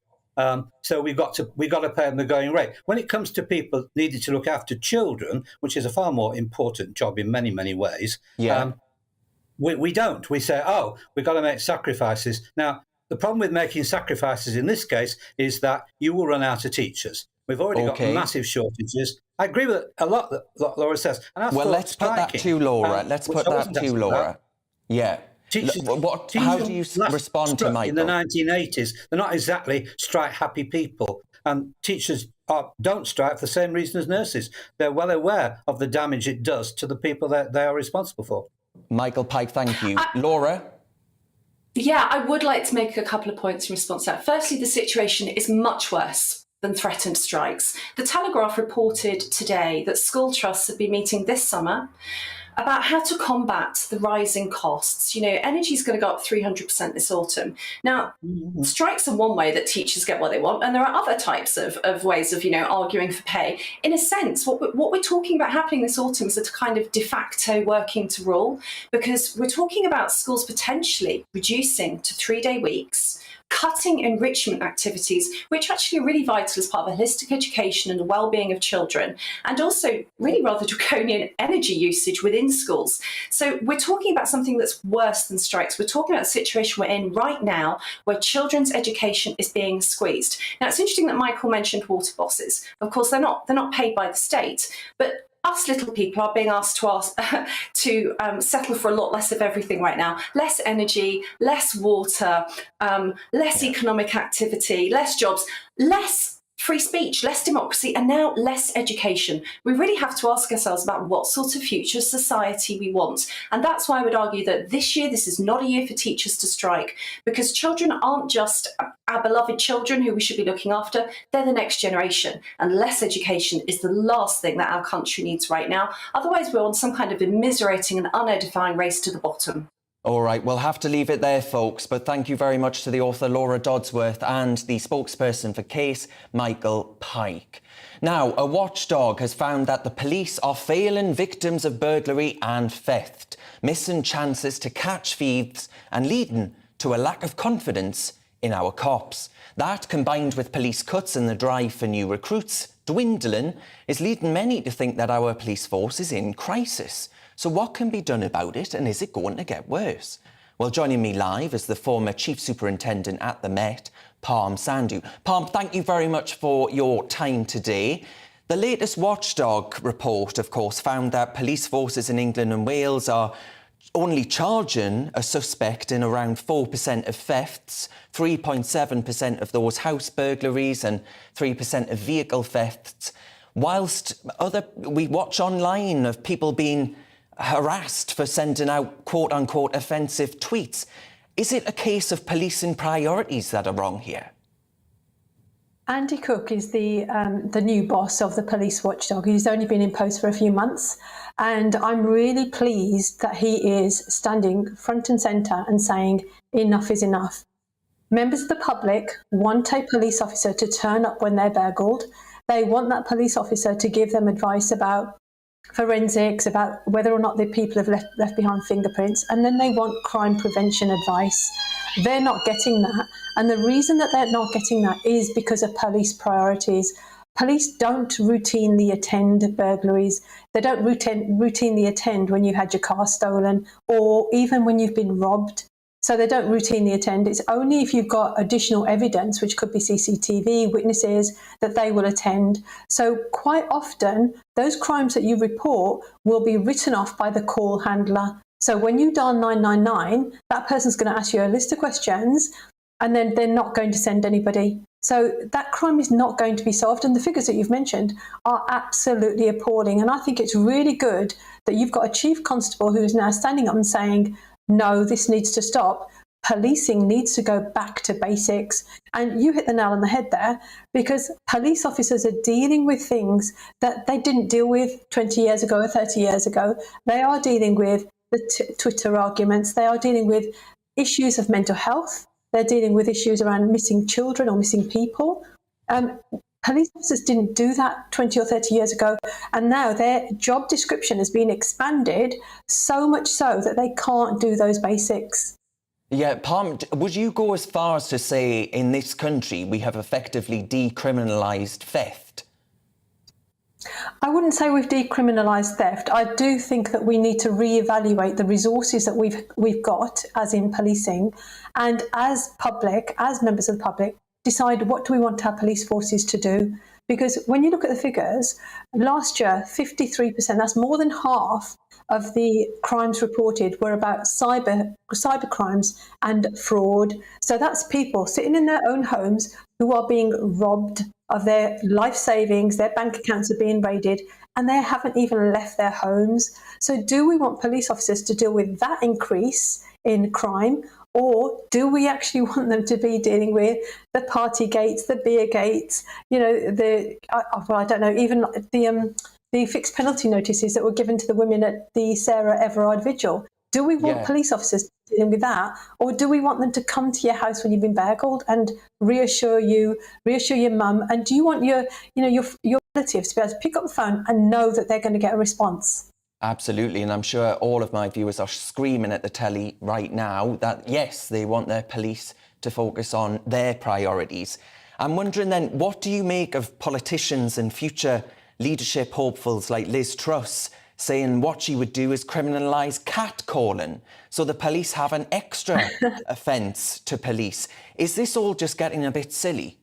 So we've got to pay them the going rate. When it comes to people needing to look after children, which is a far more important job in many, many ways, we don't. We say, oh, we've got to make sacrifices. Now, the problem with making sacrifices in this case is that you will run out of teachers. We've already got massive shortages. I agree with a lot that Laura says. And well, let's put that to Laura. Yeah. Teachers, how do you respond to Michael? In the 1980s, they're not exactly strike-happy people. And teachers don't strike for the same reason as nurses. They're well aware of the damage it does to the people that they are responsible for. Michael Pike, thank you. Laura? Yeah, I would like to make a couple of points in response to that. Firstly, the situation is much worse than threatened strikes. The Telegraph reported today that school trusts have been meeting this summer about how to combat the rising costs. You know, energy is going to go up 300% this autumn. Now, strikes are one way that teachers get what they want, and there are other types of ways of, you know, arguing for pay. In a sense, what we're talking about happening this autumn is a kind of de facto working to rule, because we're talking about schools potentially reducing to 3-day weeks, cutting enrichment activities, which actually are really vital as part of a holistic education and the well-being of children, and also really rather draconian energy usage within schools. So we're talking about something that's worse than strikes. We're talking about a situation we're in right now where children's education is being squeezed. Now, it's interesting that Michael mentioned water bosses. Of course, they're not paid by the state, but us little people are being asked to settle for a lot less of everything right now. Less energy, less water, less economic activity, less jobs, less free speech, less democracy, and now less education. We really have to ask ourselves about what sort of future society we want. And that's why I would argue that this year, this is not a year for teachers to strike, because children aren't just our beloved children who we should be looking after, they're the next generation. And less education is the last thing that our country needs right now. Otherwise, we're on some kind of immiserating and unedifying race to the bottom. All right, we'll have to leave it there, folks, but thank you very much to the author Laura Dodsworth and the spokesperson for Case, Michael Pike. Now, a watchdog has found that the police are failing victims of burglary and theft, missing chances to catch thieves and leading to a lack of confidence in our cops. That, combined with police cuts and the drive for new recruits dwindling, is leading many to think that our police force is in crisis. So what can be done about it, and is it going to get worse? Well, joining me live is the former Chief Superintendent at the Met, Parm Sandhu. Parm, thank you very much for your time today. The latest Watchdog report, of course, found that police forces in England and Wales are only charging a suspect in around 4% of thefts, 3.7% of those house burglaries and 3% of vehicle thefts, whilst we watch online of people being harassed for sending out quote-unquote offensive tweets. Is it a case of policing priorities that are wrong here? Andy Cook is the new boss of the police watchdog. He's only been in post for a few months, and I'm really pleased that he is standing front and centre and saying enough is enough. Members of the public want a police officer to turn up when they're burgled. They want that police officer to give them advice about forensics, about whether or not the people have left behind fingerprints, and then they want crime prevention advice. They're not getting that, and the reason that they're not getting that is because of police priorities. Police don't routinely attend burglaries. They don't routinely attend when you had your car stolen or even when you've been robbed. So they don't routinely attend. It's only if you've got additional evidence, which could be CCTV, witnesses, that they will attend. So quite often, those crimes that you report will be written off by the call handler. So when you dial 999, that person's going to ask you a list of questions, and then they're not going to send anybody. So that crime is not going to be solved. And the figures that you've mentioned are absolutely appalling. And I think it's really good that you've got a chief constable who is now standing up and saying, no, this needs to stop. Policing needs to go back to basics. And you hit the nail on the head there, because police officers are dealing with things that they didn't deal with 20 years ago or 30 years ago. They are dealing with the Twitter arguments. They are dealing with issues of mental health. They're dealing with issues around missing children or missing people. Police officers didn't do that 20 or 30 years ago, and now their job description has been expanded so much so that they can't do those basics. Yeah, Parm, would you go as far as to say in this country we have effectively decriminalised theft? I wouldn't say we've decriminalised theft. I do think that we need to reevaluate the resources that we've got, as in policing, and as public, as members of the public, decide what do we want our police forces to do. Because when you look at the figures, last year, 53%, that's more than half of the crimes reported were about cyber crimes and fraud. So that's people sitting in their own homes who are being robbed of their life savings, their bank accounts are being raided, and they haven't even left their homes. So do we want police officers to deal with that increase in crime, or do we actually want them to be dealing with the party gates, the beer gates, you know, I don't know, even the fixed penalty notices that were given to the women at the Sarah Everard vigil? Do we want police officers dealing with that, or do we want them to come to your house when you've been burgled and reassure your mum? And do you want your relatives to be able to pick up the phone and know that they're going to get a response? Absolutely, and I'm sure all of my viewers are screaming at the telly right now that, yes, they want their police to focus on their priorities. I'm wondering then, what do you make of politicians and future leadership hopefuls like Liz Truss saying what she would do is criminalise cat calling, so the police have an extra offence to police? Is this all just getting a bit silly?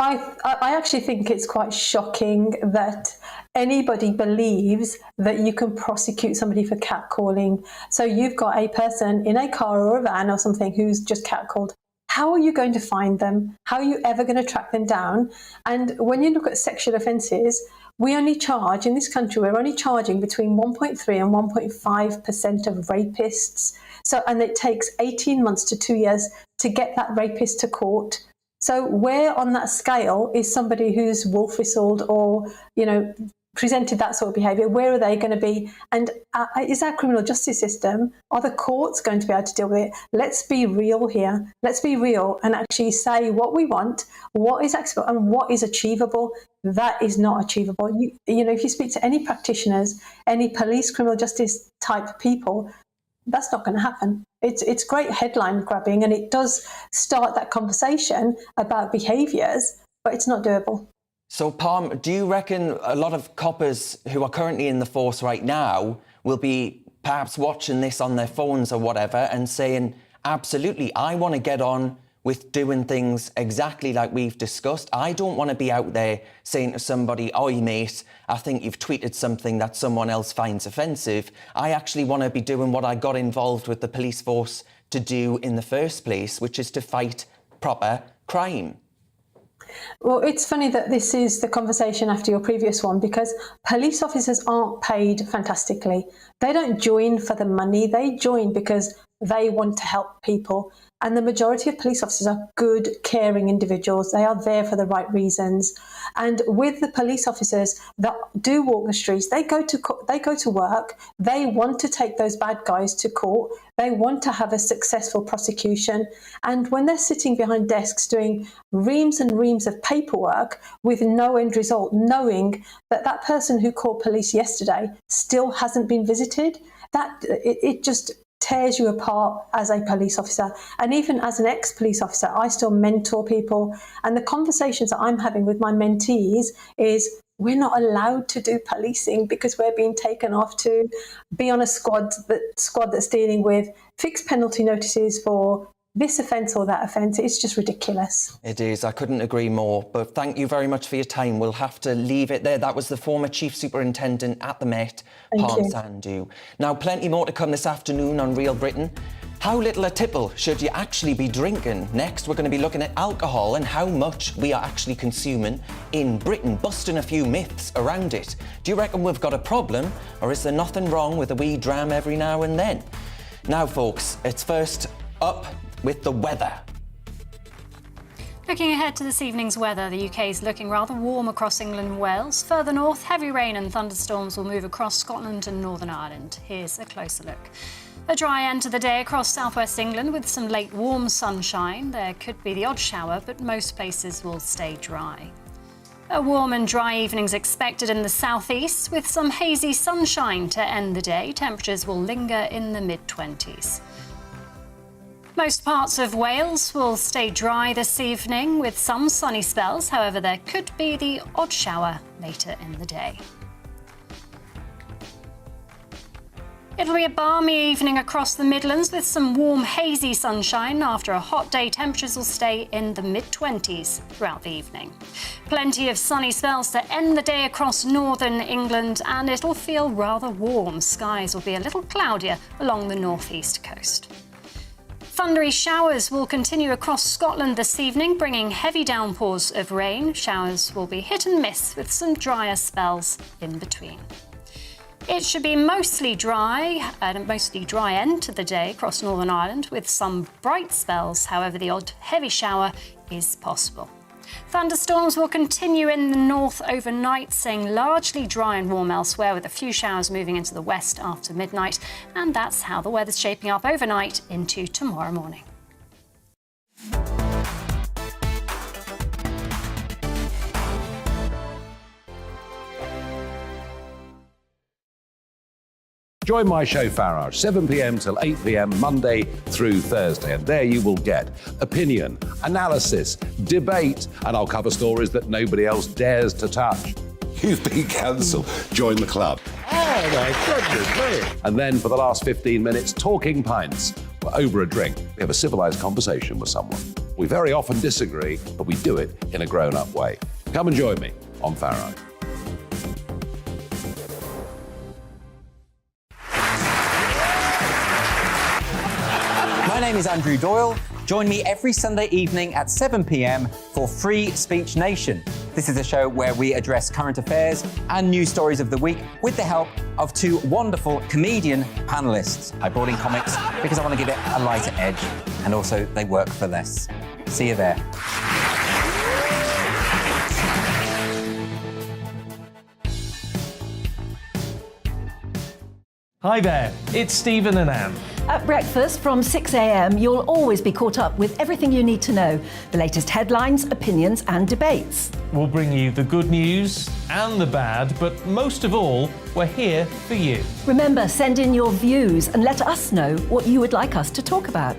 I actually think it's quite shocking that anybody believes that you can prosecute somebody for catcalling. So you've got a person in a car or a van or something who's just catcalled. How are you going to find them? How are you ever going to track them down? And when you look at sexual offences, we only charge, in this country, we're only charging between 1.3 and 1.5% of rapists. So, and it takes 18 months to 2 years to get that rapist to court. So where on that scale is somebody who's wolf whistled or, presented that sort of behaviour? Where are they going to be? And is our criminal justice system, are the courts going to be able to deal with it? Let's be real here. Let's be real and actually say what we want, what is acceptable and what is achievable. That is not achievable. If you speak to any practitioners, any police, criminal justice type people, that's not going to happen. It's great headline grabbing and it does start that conversation about behaviours, but it's not doable. So, Palm, do you reckon a lot of coppers who are currently in the force right now will be perhaps watching this on their phones or whatever and saying, absolutely, I want to get on with doing things exactly like we've discussed. I don't want to be out there saying to somebody, oi, mate, I think you've tweeted something that someone else finds offensive. I actually want to be doing what I got involved with the police force to do in the first place, which is to fight proper crime. Well, it's funny that this is the conversation after your previous one, because police officers aren't paid fantastically. They don't join for the money. They join because they want to help people. And the majority of police officers are good, caring individuals. They are there for the right reasons. And with the police officers that do walk the streets, they go to work. They want to take those bad guys to court. They want to have a successful prosecution. And when they're sitting behind desks doing reams and reams of paperwork with no end result, knowing that that person who called police yesterday still hasn't been visited, it just tears you apart as a police officer. And even as an ex-police officer, I still mentor people. And the conversations that I'm having with my mentees is, we're not allowed to do policing because we're being taken off to be on a squad that's dealing with fixed penalty notices for this offence or that offence. It's just ridiculous. It is. I couldn't agree more. But thank you very much for your time. We'll have to leave it there. That was the former Chief Superintendent at the Met, Palm Sandu. Now, plenty more to come this afternoon on Real Britain. How little a tipple should you actually be drinking? Next, we're going to be looking at alcohol and how much we are actually consuming in Britain, busting a few myths around it. Do you reckon we've got a problem, or is there nothing wrong with a wee dram every now and then? Now, folks, it's first up with the weather. Looking ahead to this evening's weather, the UK is looking rather warm across England and Wales. Further north, heavy rain and thunderstorms will move across Scotland and Northern Ireland. Here's a closer look. A dry end to the day across southwest England with some late warm sunshine. There could be the odd shower, but most places will stay dry. A warm and dry evening's expected in the southeast with some hazy sunshine to end the day. Temperatures will linger in the mid-20s. Most parts of Wales will stay dry this evening with some sunny spells. However, there could be the odd shower later in the day. It'll be a balmy evening across the Midlands with some warm, hazy sunshine. After a hot day, temperatures will stay in the mid-20s throughout the evening. Plenty of sunny spells to end the day across northern England, and it'll feel rather warm. Skies will be a little cloudier along the northeast coast. Thundery showers will continue across Scotland this evening, bringing heavy downpours of rain. Showers will be hit and miss with some drier spells in between. It should be mostly dry end to the day across Northern Ireland with some bright spells. However, the odd heavy shower is possible. Thunderstorms will continue in the north overnight, staying largely dry and warm elsewhere with a few showers moving into the west after midnight. And that's how the weather's shaping up overnight into tomorrow morning. Join my show Farage, 7 p.m. till 8 p.m. Monday through Thursday, and there you will get opinion, analysis, debate, and I'll cover stories that nobody else dares to touch. You've been cancelled. Join the club. Oh my goodness me. And then for the last 15 minutes, talking pints. We're over a drink. We have a civilised conversation with someone. We very often disagree, but we do it in a grown-up way. Come and join me on Farage. My name is Andrew Doyle. Join me every Sunday evening at 7 p.m. for Free Speech Nation. This is a show where we address current affairs and news stories of the week with the help of two wonderful comedian panellists. I brought in comics because I want to give it a lighter edge, and also they work for less. See you there. Hi there, it's Stephen and Anne. At breakfast from 6 a.m, you'll always be caught up with everything you need to know, the latest headlines, opinions and debates. We'll bring you the good news and the bad, but most of all, we're here for you. Remember, send in your views and let us know what you would like us to talk about.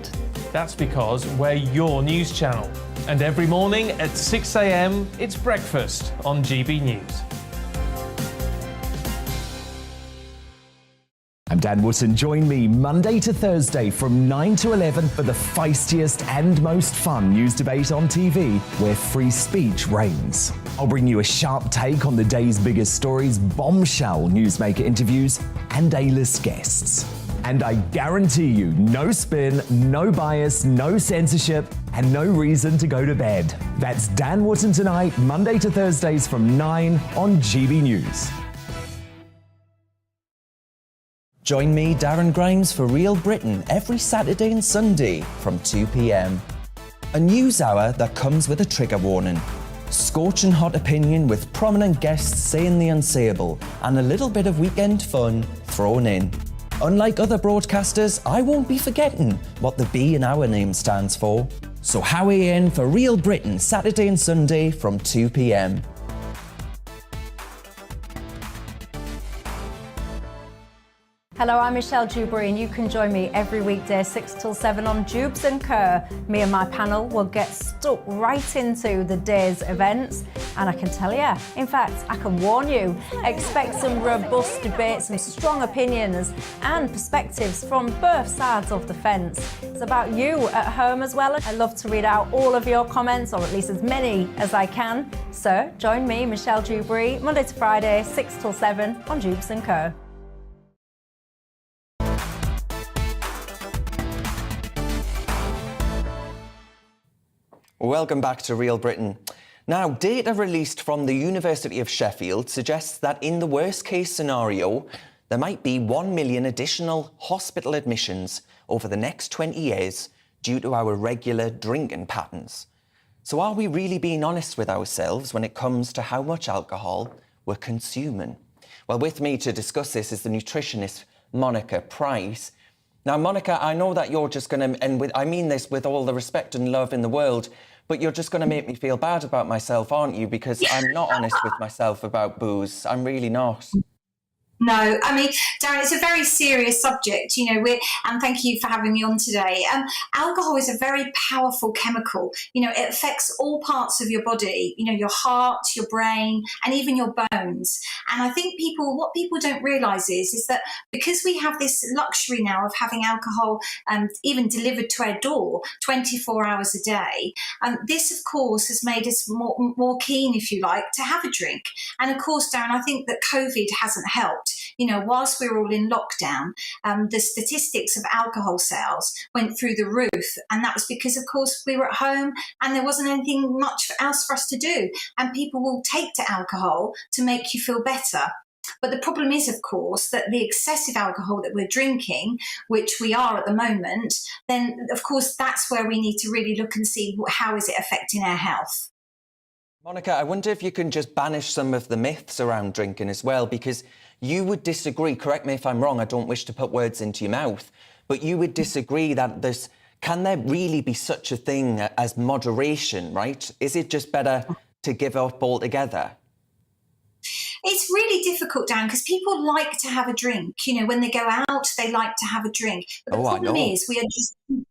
That's because we're your news channel. And every morning at 6 a.m, it's breakfast on GB News. I'm Dan Wootton. Join me Monday to Thursday from 9 to 11 for the feistiest and most fun news debate on TV, where free speech reigns. I'll bring you a sharp take on the day's biggest stories, bombshell newsmaker interviews, and A-list guests. And I guarantee you, no spin, no bias, no censorship, and no reason to go to bed. That's Dan Wootton Tonight, Monday to Thursdays from 9 on GB News. Join me, Darren Grimes, for Real Britain every Saturday and Sunday from 2 p.m. A news hour that comes with a trigger warning. Scorching hot opinion with prominent guests saying the unsayable and a little bit of weekend fun thrown in. Unlike other broadcasters, I won't be forgetting what the B in our name stands for. So howie in for Real Britain Saturday and Sunday from 2 p.m. Hello, I'm Michelle Dewberry, and you can join me every weekday 6 till 7 on Jubes and Kerr. Me and my panel will get stuck right into the day's events, and I can tell you, in fact, I can warn you, expect some robust debates, some strong opinions and perspectives from both sides of the fence. It's about you at home as well. I love to read out all of your comments, or at least as many as I can. So join me, Michelle Dewberry, Monday to Friday, 6 till 7 on Jubes and Kerr. Welcome back to Real Britain. Now, data released from the University of Sheffield suggests that in the worst case scenario, there might be 1 million additional hospital admissions over the next 20 years due to our regular drinking patterns. So are we really being honest with ourselves when it comes to how much alcohol we're consuming? Well, with me to discuss this is the nutritionist Monica Price. Now, Monica, I know that you're just going to, and I mean this with all the respect and love in the world, but you're just going to make me feel bad about myself, aren't you? Because I'm not honest with myself about booze. I'm really not. No, I mean, Darren, it's a very serious subject, you know, and thank you for having me on today. Alcohol is a very powerful chemical. You know, it affects all parts of your body, you know, your heart, your brain, and even your bones. And I think what people don't realise is that because we have this luxury now of having alcohol even delivered to our door 24 hours a day, this, of course, has made us more keen, if you like, to have a drink. And of course, Darren, I think that COVID hasn't helped. You know, whilst we were all in lockdown, the statistics of alcohol sales went through the roof. And that was because, of course, we were at home and there wasn't anything much else for us to do. And people will take to alcohol to make you feel better. But the problem is, of course, that the excessive alcohol that we're drinking, which we are at the moment, then, of course, that's where we need to really look and see how is it affecting our health. Monica, I wonder if you can just banish some of the myths around drinking as well, because you would disagree, correct me if I'm wrong, I don't wish to put words into your mouth, but you would disagree that can there really be such a thing as moderation, right? Is it just better to give up altogether? It's really difficult, Dan, because people like to have a drink. You know, when they go out, they like to have a drink. But the problem is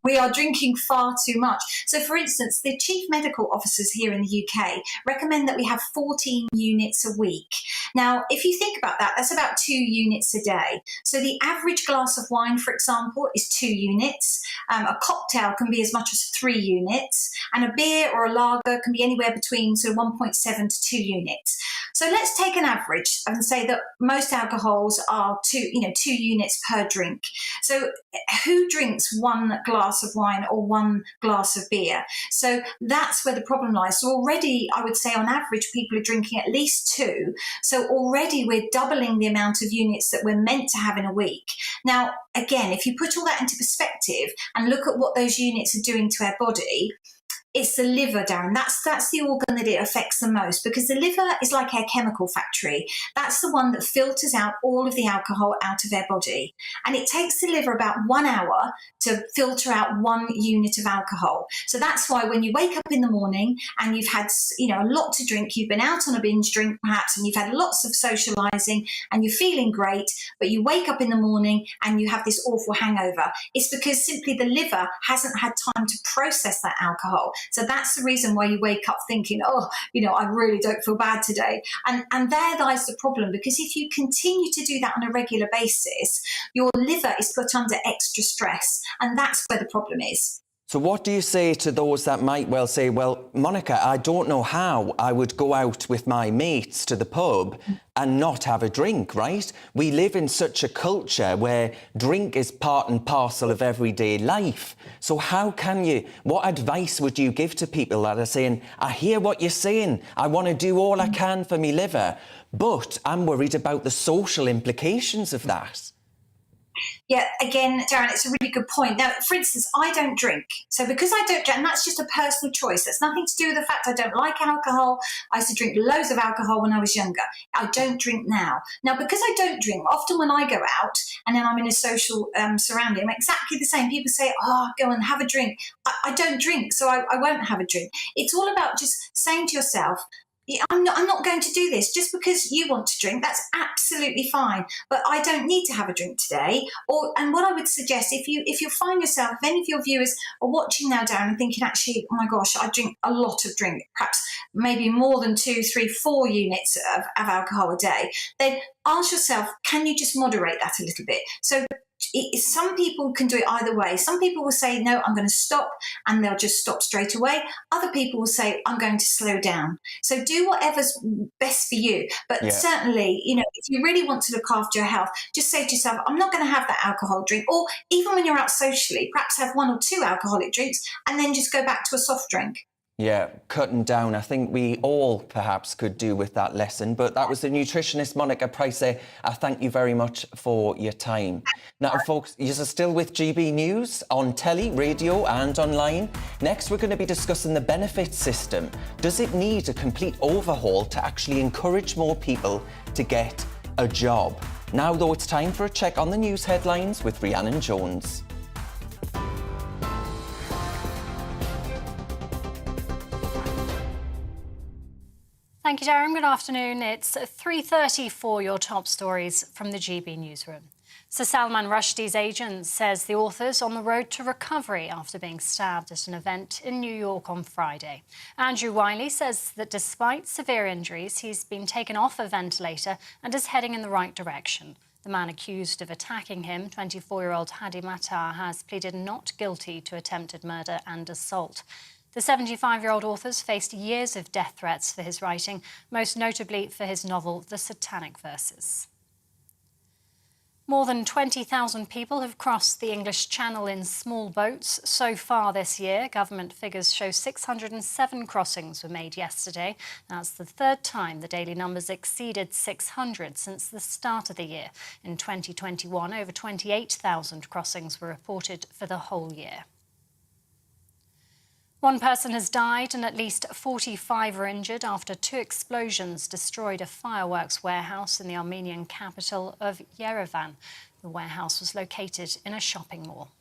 we are drinking far too much. So, for instance, the chief medical officers here in the UK recommend that we have 14 units a week. Now, if you think about that, that's about 2 units a day. So the average glass of wine, for example, is 2 units. A cocktail can be as much as 3 units. And a beer or a lager can be anywhere between 1.7 to 2 units. So let's take an average and say that most alcohols are 2 units per drink. So who drinks 1 glass of wine or 1 glass of beer? So that's where the problem lies. So already, I would say on average, people are drinking at least 2. So already we're doubling the amount of units that we're meant to have in a week. Now, again, if you put all that into perspective and look at what those units are doing to our body, it's the liver, Darren. That's the organ that it affects the most, because the liver is like our chemical factory. That's the one that filters out all of the alcohol out of our body. And it takes the liver about 1 hour to filter out 1 unit of alcohol. So that's why when you wake up in the morning and you've had, a lot to drink, you've been out on a binge drink perhaps, and you've had lots of socialising and you're feeling great, but you wake up in the morning and you have this awful hangover. It's because simply the liver hasn't had time to process that alcohol. So that's the reason why you wake up thinking, I really don't feel bad today. And there lies the problem, because if you continue to do that on a regular basis, your liver is put under extra stress. And that's where the problem is. So what do you say to those that might well say, well, Monica, I don't know how I would go out with my mates to the pub and not have a drink, right? We live in such a culture where drink is part and parcel of everyday life. So what advice would you give to people that are saying, I hear what you're saying, I want to do all I can for me liver, but I'm worried about the social implications of that? Yeah, again, Darren, it's a really good point. Now, for instance, I don't drink. So because I don't drink, and that's just a personal choice. That's nothing to do with the fact I don't like alcohol. I used to drink loads of alcohol when I was younger. I don't drink now. Now, because I don't drink, often when I go out and then I'm in a social surrounding, I'm exactly the same. People say, go and have a drink. I don't drink, so I won't have a drink. It's all about just saying to yourself, I'm not going to do this just because you want to drink. That's absolutely fine, but I don't need to have a drink today. And what I would suggest, if you find yourself, if any of your viewers are watching now, Darren, and thinking, actually, oh my gosh, I drink a lot of drink, perhaps maybe more than 2, 3, 4 units of alcohol a day, then ask yourself, can you just moderate that a little bit? So some people can do it either way. Some people will say, no, I'm going to stop, and they'll just stop straight away. Other people will say, I'm going to slow down. So do whatever's best for you. But certainly, if you really want to look after your health, just say to yourself, I'm not going to have that alcohol drink. Or even when you're out socially, perhaps have 1 or 2 alcoholic drinks and then just go back to a soft drink. Yeah, cutting down. I think we all perhaps could do with that lesson. But that was the nutritionist Monica Price. I thank you very much for your time. Now, folks, you're still with GB News on telly, radio and online. Next, we're going to be discussing the benefits system. Does it need a complete overhaul to actually encourage more people to get a job? Now, though, it's time for a check on the news headlines with Rhiannon Jones. Thank you, Darren. Good afternoon. It's 3:30 for your top stories from the GB newsroom. Sir Salman Rushdie's agent says the author's on the road to recovery after being stabbed at an event in New York on Friday. Andrew Wiley says that despite severe injuries, he's been taken off a ventilator and is heading in the right direction. The man accused of attacking him, 24-year-old Hadi Matar, has pleaded not guilty to attempted murder and assault. The 75-year-old author's faced years of death threats for his writing, most notably for his novel The Satanic Verses. More than 20,000 people have crossed the English Channel in small boats so far this year. Government figures show 607 crossings were made yesterday. That's the 3rd time the daily numbers exceeded 600 since the start of the year. In 2021, over 28,000 crossings were reported for the whole year. 1 person has died and at least 45 are injured after 2 explosions destroyed a fireworks warehouse in the Armenian capital of Yerevan. The warehouse was located in a shopping mall.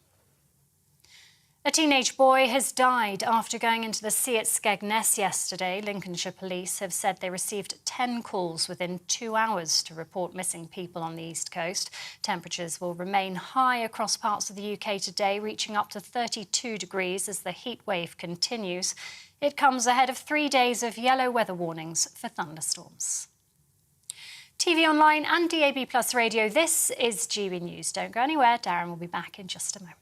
A teenage boy has died after going into the sea at Skegness yesterday. Lincolnshire police have said they received 10 calls within 2 hours to report missing people on the east coast. Temperatures will remain high across parts of the UK today, reaching up to 32 degrees as the heat wave continues. It comes ahead of 3 days of yellow weather warnings for thunderstorms. TV online and DAB+ radio, this is GB News. Don't go anywhere. Darren will be back in just a moment.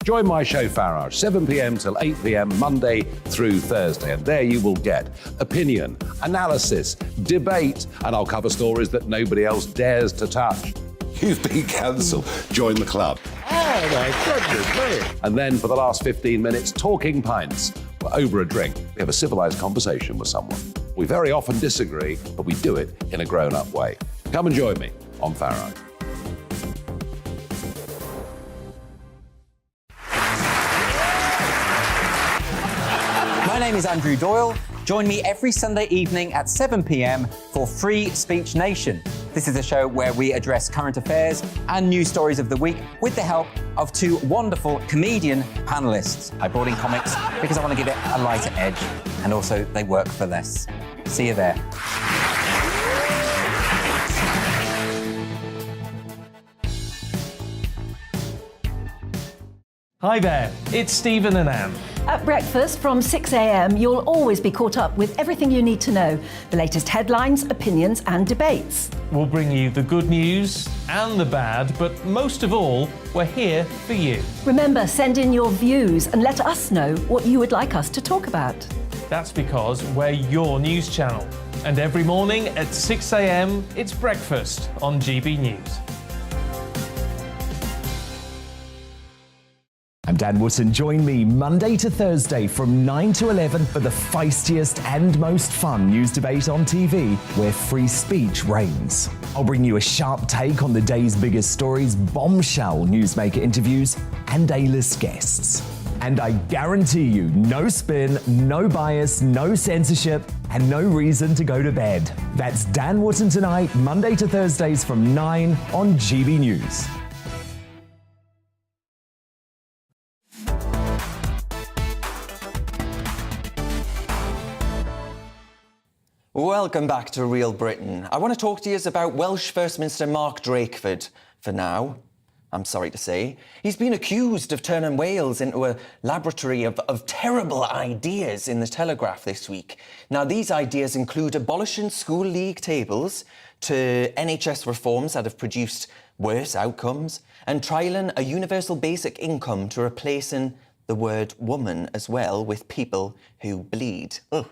Join my show Farage, 7 p.m. till 8 p.m. Monday through Thursday. And there you will get opinion, analysis, debate, and I'll cover stories that nobody else dares to touch. You've been cancelled. Join the club. Oh, my goodness me. And then for the last 15 minutes, talking pints. We're over a drink. We have a civilised conversation with someone. We very often disagree, but we do it in a grown-up way. Come and join me on Farage. My name is Andrew Doyle. Join me every Sunday evening at 7 p.m. for Free Speech Nation. This is a show where we address current affairs and news stories of the week with the help of two wonderful comedian panellists. I brought in comics because I want to give it a lighter edge, and also they work for less. See you there. Hi there, it's Stephen and Anne. At breakfast from 6 a.m, you'll always be caught up with everything you need to know, the latest headlines, opinions and debates. We'll bring you the good news and the bad, but most of all, we're here for you. Remember, send in your views and let us know what you would like us to talk about. That's because we're your news channel. And every morning at 6 a.m, it's breakfast on GB News. I'm Dan Wootton. Join me Monday to Thursday from 9 to 11 for the feistiest and most fun news debate on TV, where free speech reigns. I'll bring you a sharp take on the day's biggest stories, bombshell newsmaker interviews, and A-list guests. And I guarantee you, no spin, no bias, no censorship, and no reason to go to bed. That's Dan Wootton Tonight, Monday to Thursdays from 9 on GB News. Welcome back to Real Britain. I want to talk to you about Welsh First Minister Mark Drakeford for now. I'm sorry to say. He's been accused of turning Wales into a laboratory of terrible ideas in the Telegraph this week. Now, these ideas include abolishing school league tables to NHS reforms that have produced worse outcomes and trialling a universal basic income to replacing the word woman as well with people who bleed. Ugh.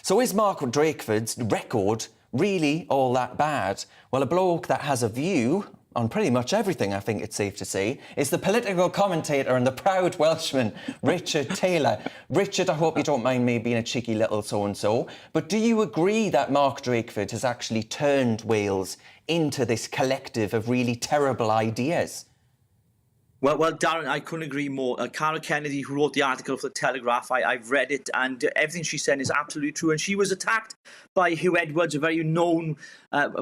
So is Mark Drakeford's record really all that bad? Well, a bloke that has a view on pretty much everything, I think it's safe to say, is the political commentator and the proud Welshman, Richard Taylor. Richard, I hope you don't mind me being a cheeky little so-and-so, but do you agree that Mark Drakeford has actually turned Wales into this collective of really terrible ideas? Well, Darren, I couldn't agree more. Cara Kennedy, who wrote the article for the Telegraph, I've read it, and everything she said is absolutely true. And she was attacked by Hugh Edwards, a very known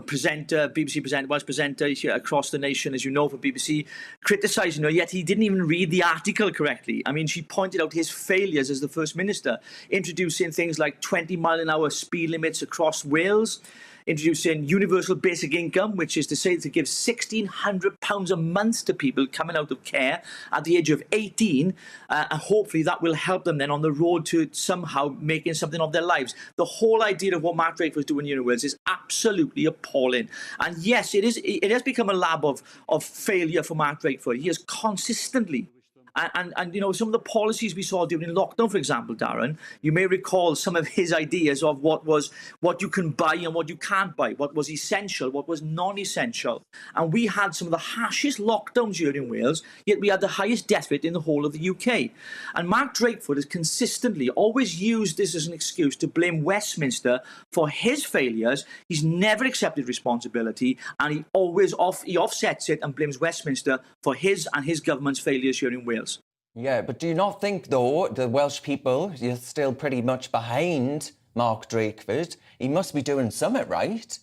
presenter, BBC presenter, Welsh presenter across the nation, as you know, for BBC, criticising her, yet he didn't even read the article correctly. I mean, she pointed out his failures as the First Minister, introducing things like 20-mile-an-hour speed limits across Wales, introducing universal basic income, which is to say to give £1,600 a month to people coming out of care at the age of 18, and hopefully that will help them then on the road to somehow making something of their lives. The whole idea of what Mark Drakeford was doing in Wales is absolutely appalling. And yes, it has become a lab of failure for Mark Drakeford. He has consistently And you know, some of the policies we saw during lockdown, for example, Darren, you may recall some of his ideas of what you can buy and what you can't buy, what was essential, what was non-essential. And we had some of the harshest lockdowns here in Wales, yet we had the highest death rate in the whole of the UK. And Mark Drakeford has consistently always used this as an excuse to blame Westminster for his failures. He's never accepted responsibility, and he always offsets it and blames Westminster for his and his government's failures here in Wales. Yeah, but do you not think, though, the Welsh people, you're still pretty much behind Mark Drakeford? He must be doing something right.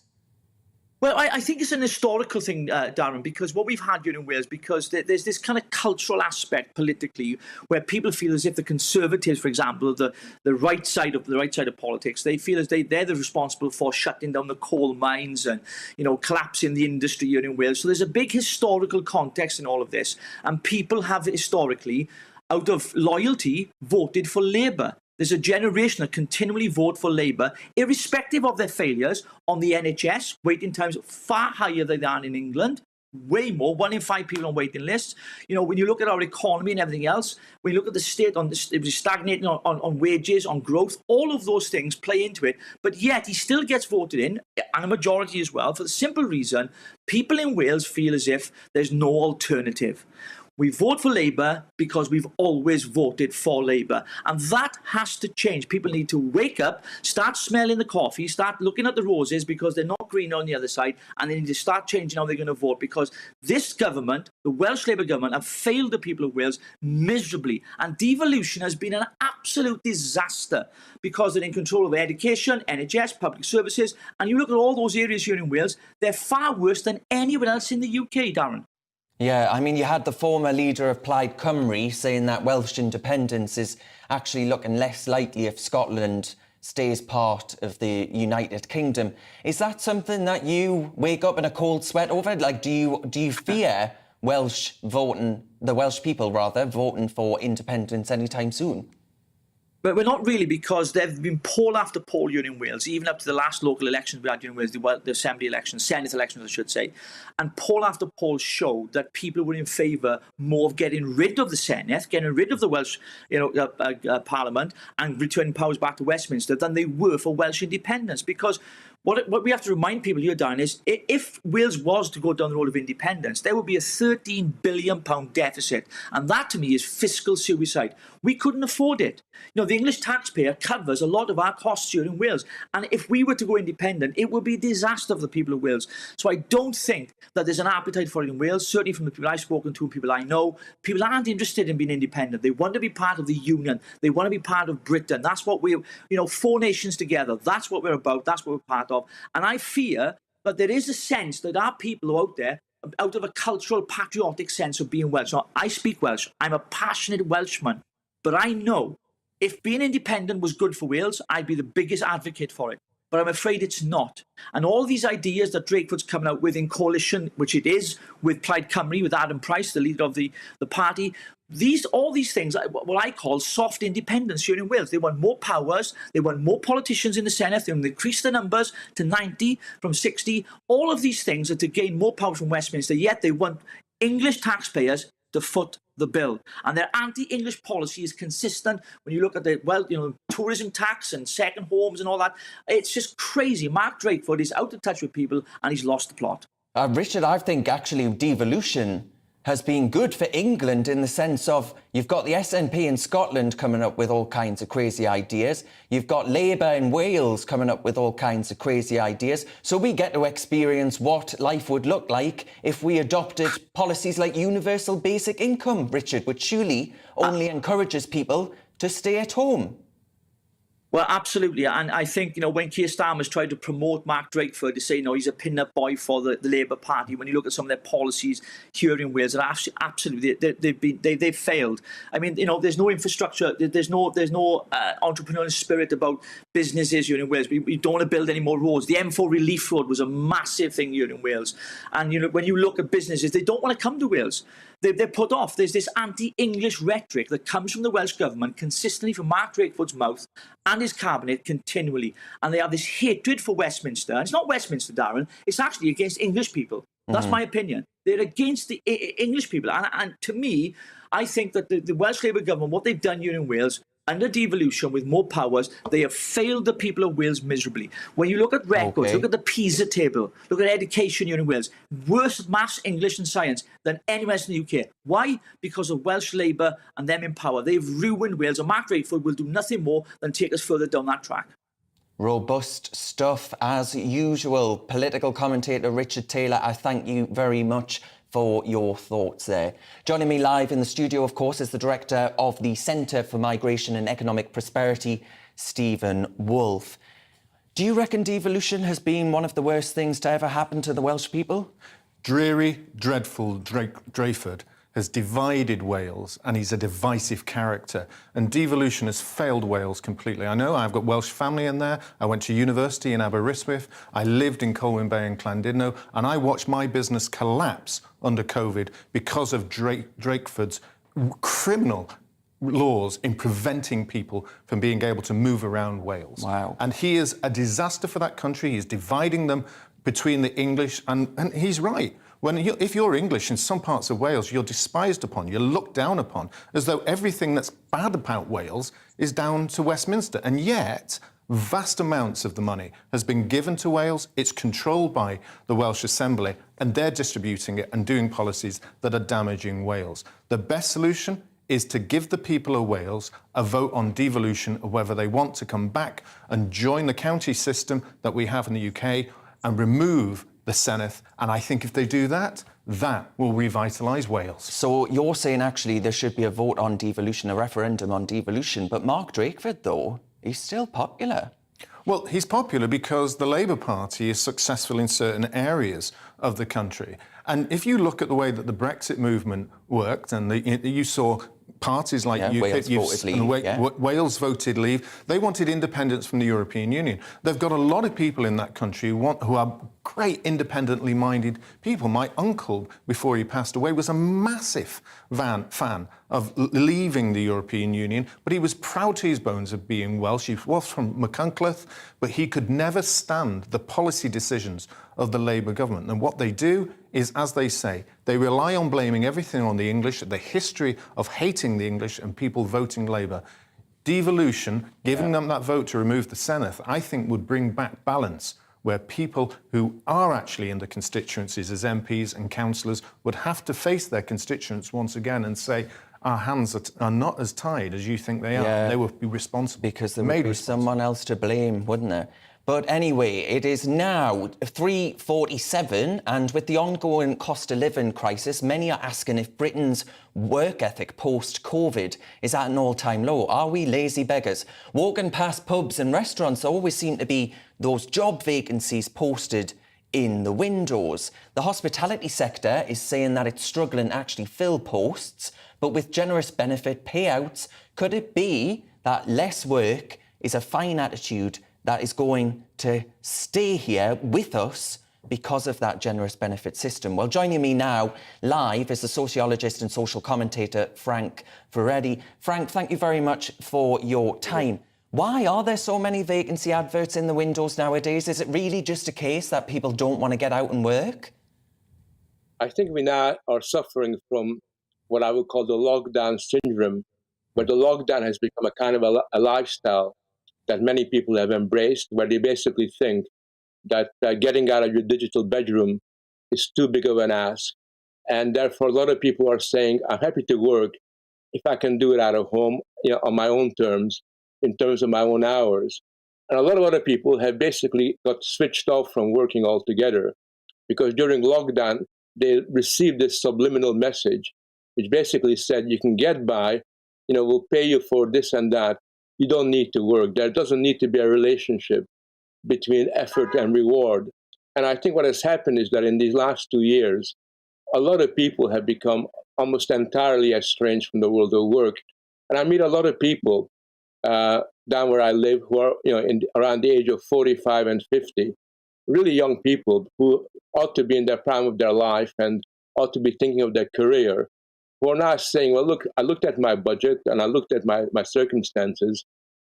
Well, I think it's an historical thing, Darren, because what we've had here in Wales, because there's this kind of cultural aspect politically where people feel as if the Conservatives, for example, the right side of politics, they feel as they're the responsible for shutting down the coal mines and, you know, collapsing the industry here in Wales. So there's a big historical context in all of this, and people have historically, out of loyalty, voted for Labour. There's a generation that continually vote for Labour, irrespective of their failures on the NHS. Waiting times far higher than they are in England, way more. 1 in 5 people on waiting lists. You know, when you look at our economy and everything else, when you look at the state on this, it was stagnating on wages, on growth, all of those things play into it. But yet he still gets voted in, and a majority as well, for the simple reason people in Wales feel as if there's no alternative. We vote for Labour because we've always voted for Labour. And that has to change. People need to wake up, start smelling the coffee, start looking at the roses because they're not green on the other side, and they need to start changing how they're going to vote, because this government, the Welsh Labour government, have failed the people of Wales miserably. And devolution has been an absolute disaster because they're in control of education, NHS, public services. And you look at all those areas here in Wales, they're far worse than anywhere else in the UK, Darren. Yeah, I mean, you had the former leader of Plaid Cymru saying that Welsh independence is actually looking less likely if Scotland stays part of the United Kingdom. Is that something that you wake up in a cold sweat over? Like, do you fear the Welsh people voting for independence anytime soon? But we're not really, because there have been poll after poll here in Wales, even up to the last local elections we had here in Wales, the Assembly elections, Senate elections, I should say. And poll after poll showed that people were in favour more of getting rid of the Senate, getting rid of the Welsh Parliament, and returning powers back to Westminster than they were for Welsh independence. Because what we have to remind people here, Dan, is if Wales was to go down the road of independence, there would be a £13 billion deficit. And that, to me, is fiscal suicide. We couldn't afford it. You know, the English taxpayer covers a lot of our costs here in Wales. And if we were to go independent, it would be a disaster for the people of Wales. So I don't think that there's an appetite for it in Wales. Certainly from the people I've spoken to and people I know, people aren't interested in being independent. They want to be part of the Union. They want to be part of Britain. That's what we're, 4 nations together. That's what we're about. That's what we're part of. And I fear that there is a sense that our people are out there, out of a cultural, patriotic sense of being Welsh. So I speak Welsh. I'm a passionate Welshman. But I know if being independent was good for Wales, I'd be the biggest advocate for it. But I'm afraid it's not. And all these ideas that Drakeford's coming out with in coalition, which it is, with Plaid Cymru, with Adam Price, the leader of the party, all these things, what I call soft independence here in Wales. They want more powers. They want more politicians in the Senate. They want to increase the numbers to 90 from 60. All of these things are to gain more power from Westminster, yet they want English taxpayers to foot the bill. And their anti-English policy is consistent when you look at the, tourism tax and second homes and all that. It's just crazy. Mark Drakeford is out of touch with people and he's lost the plot. Richard, I think actually devolution has been good for England in the sense of you've got the SNP in Scotland coming up with all kinds of crazy ideas. You've got Labour in Wales coming up with all kinds of crazy ideas. So we get to experience what life would look like if we adopted policies like universal basic income, Richard, which surely only encourages people to stay at home. Well, absolutely. And I think, when Keir Starmer's tried to promote Mark Drakeford to say, he's a pin-up boy for the Labour Party, when you look at some of their policies here in Wales, they're absolutely, they've failed. I mean, there's no infrastructure, there's no entrepreneurial spirit about businesses here in Wales. We don't want to build any more roads. The M4 Relief Road was a massive thing here in Wales. And, when you look at businesses, they don't want to come to Wales. They're put off. There's this anti-English rhetoric that comes from the Welsh Government consistently from Mark Drakeford's mouth and his cabinet continually. And they have this hatred for Westminster. And it's not Westminster, Darren. It's actually against English people. That's my opinion. They're against the English people. And to me, I think that the Welsh Labour Government, what they've done here in Wales, under devolution with more powers, they have failed the people of Wales miserably. When you look at records, look at the PISA table, look at education here in Wales, worse maths, English and science than anywhere else in the UK. Why? Because of Welsh Labour and them in power. They've ruined Wales, and Mark Drakeford will do nothing more than take us further down that track. Robust stuff as usual. Political commentator Richard Taylor, I thank you very much for your thoughts there. Joining me live in the studio, of course, is the Director of the Centre for Migration and Economic Prosperity, Stephen Wolfe. Do you reckon devolution has been one of the worst things to ever happen to the Welsh people? Dreary, dreadful Drakeford has divided Wales, and he's a divisive character. And devolution has failed Wales completely. I know I've got Welsh family in there. I went to university in Aberystwyth. I lived in Colwyn Bay and Llandudno, and I watched my business collapse under COVID because of Drakeford's criminal laws in preventing people from being able to move around Wales. Wow. And he is a disaster for that country. He's dividing them between the English, and he's right. If you're English in some parts of Wales, you're despised upon, you're looked down upon, as though everything that's bad about Wales is down to Westminster. And yet, vast amounts of the money has been given to Wales. It's controlled by the Welsh Assembly, and they're distributing it and doing policies that are damaging Wales. The best solution is to give the people of Wales a vote on devolution of whether they want to come back and join the county system that we have in the UK and remove the Senedd. And I think if they do that, that will revitalise Wales. So you're saying actually there should be a vote on devolution, a referendum on devolution, but Mark Drakeford, though, he's still popular. Well, he's popular because the Labour Party is successful in certain areas of the country. And if you look at the way that the Brexit movement worked, and you saw parties like UKIP, Wales voted leave. They wanted independence from the European Union. They've got a lot of people in that country who are great independently minded people. My uncle, before he passed away, was a massive fan of leaving the European Union, but he was proud to his bones of being Welsh. He was from Machynlleth, but he could never stand the policy decisions of the Labour government. And what they do is, as they say, they rely on blaming everything on the English, the history of hating the English and people voting Labour. Devolution, giving them that vote to remove the Senedd, I think would bring back balance, where people who are actually in the constituencies as MPs and councillors would have to face their constituents once again and say, our hands are not as tied as you think they are. Yeah. They will be responsible. Because there would be someone else to blame, wouldn't there? But anyway, it is now 3:47, and with the ongoing cost of living crisis, many are asking if Britain's work ethic post-COVID is at an all-time low. Are we lazy beggars? Walking past pubs and restaurants, there always seem to be those job vacancies posted in the windows. The hospitality sector is saying that it's struggling to actually fill posts, but with generous benefit payouts, could it be that less work is a fine attitude that is going to stay here with us because of that generous benefit system? Well, joining me now live is the sociologist and social commentator Frank Ferretti. Frank, thank you very much for your time. Why are there so many vacancy adverts in the windows nowadays? Is it really just a case that people don't want to get out and work? I think we now are suffering from what I would call the lockdown syndrome, where the lockdown has become a kind of a lifestyle that many people have embraced, where they basically think that getting out of your digital bedroom is too big of an ask. And therefore, a lot of people are saying, I'm happy to work if I can do it out of home, on my own terms, in terms of my own hours. And a lot of other people have basically got switched off from working altogether, because during lockdown, they received this subliminal message, which basically said, you can get by, we'll pay you for this and that. You don't need to work. There doesn't need to be a relationship between effort and reward. And I think what has happened is that in these last 2 years, a lot of people have become almost entirely estranged from the world of work. And I meet a lot of people down where I live who are, around the age of 45 and 50, really young people who ought to be in the prime of their life and ought to be thinking of their career, who are now saying, well, look, I looked at my budget and I looked at my circumstances.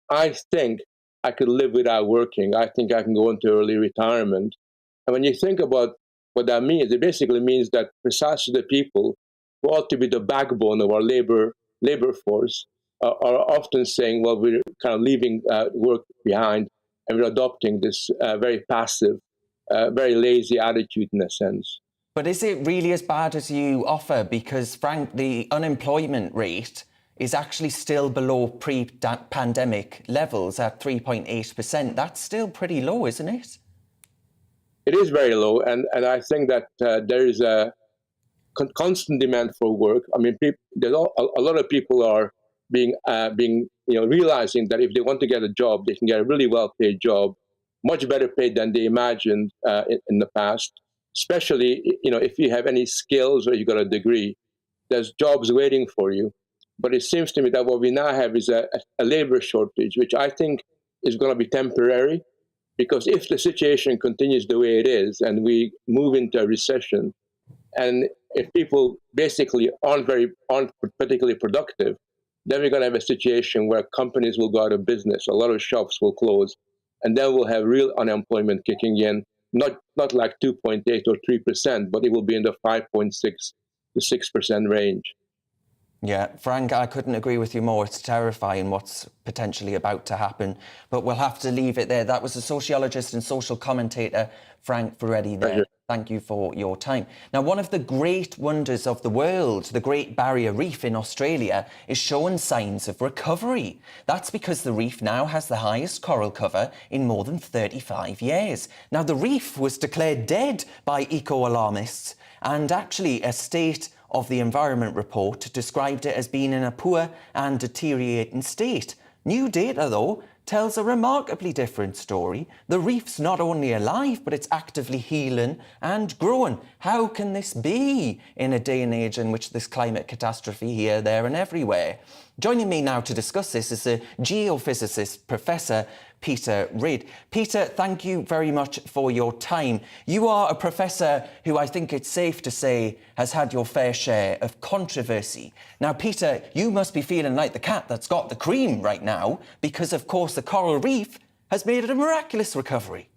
I think I could live without working. I think I can go into early retirement. And when you think about what that means, it basically means that precisely the people who ought to be the backbone of our labor force are often saying, well, we're kind of leaving work behind, and we're adopting this very passive, very lazy attitude in a sense. But is it really as bad as you offer? Because, Frank, the unemployment rate is actually still below pre-pandemic levels at 3.8%. That's still pretty low, isn't it? It is very low, and I think that there is constant demand for work. I mean, there's a lot of people are realizing that if they want to get a job, they can get a really well-paid job, much better paid than they imagined in the past. Especially, if you have any skills or you got a degree, there's jobs waiting for you. But it seems to me that what we now have is a labor shortage, which I think is going to be temporary, because if the situation continues the way it is and we move into a recession, and if people basically aren't particularly productive, then we're going to have a situation where companies will go out of business, a lot of shops will close, and then we'll have real unemployment kicking in, not like 2.8 or 3%, but it will be in the 5.6 to 6% range. Yeah, Frank, I couldn't agree with you more. It's terrifying what's potentially about to happen, but we'll have to leave it there. That was the sociologist and social commentator, Frank Ferretti there. Thank you for your time. Now, one of the great wonders of the world, the Great Barrier Reef in Australia, is showing signs of recovery. That's because the reef now has the highest coral cover in more than 35 years. Now, the reef was declared dead by eco-alarmists, and actually a state of the Environment report described it as being in a poor and deteriorating state. New data, though, tells a remarkably different story. The reef's not only alive, but it's actively healing and growing. How can this be in a day and age in which there's climate catastrophe here, there and everywhere? Joining me now to discuss this is the geophysicist, Professor Peter Reid. Peter, thank you very much for your time. You are a professor who I think it's safe to say has had your fair share of controversy. Now, Peter, you must be feeling like the cat that's got the cream right now, because, of course, the coral reef has made it a miraculous recovery.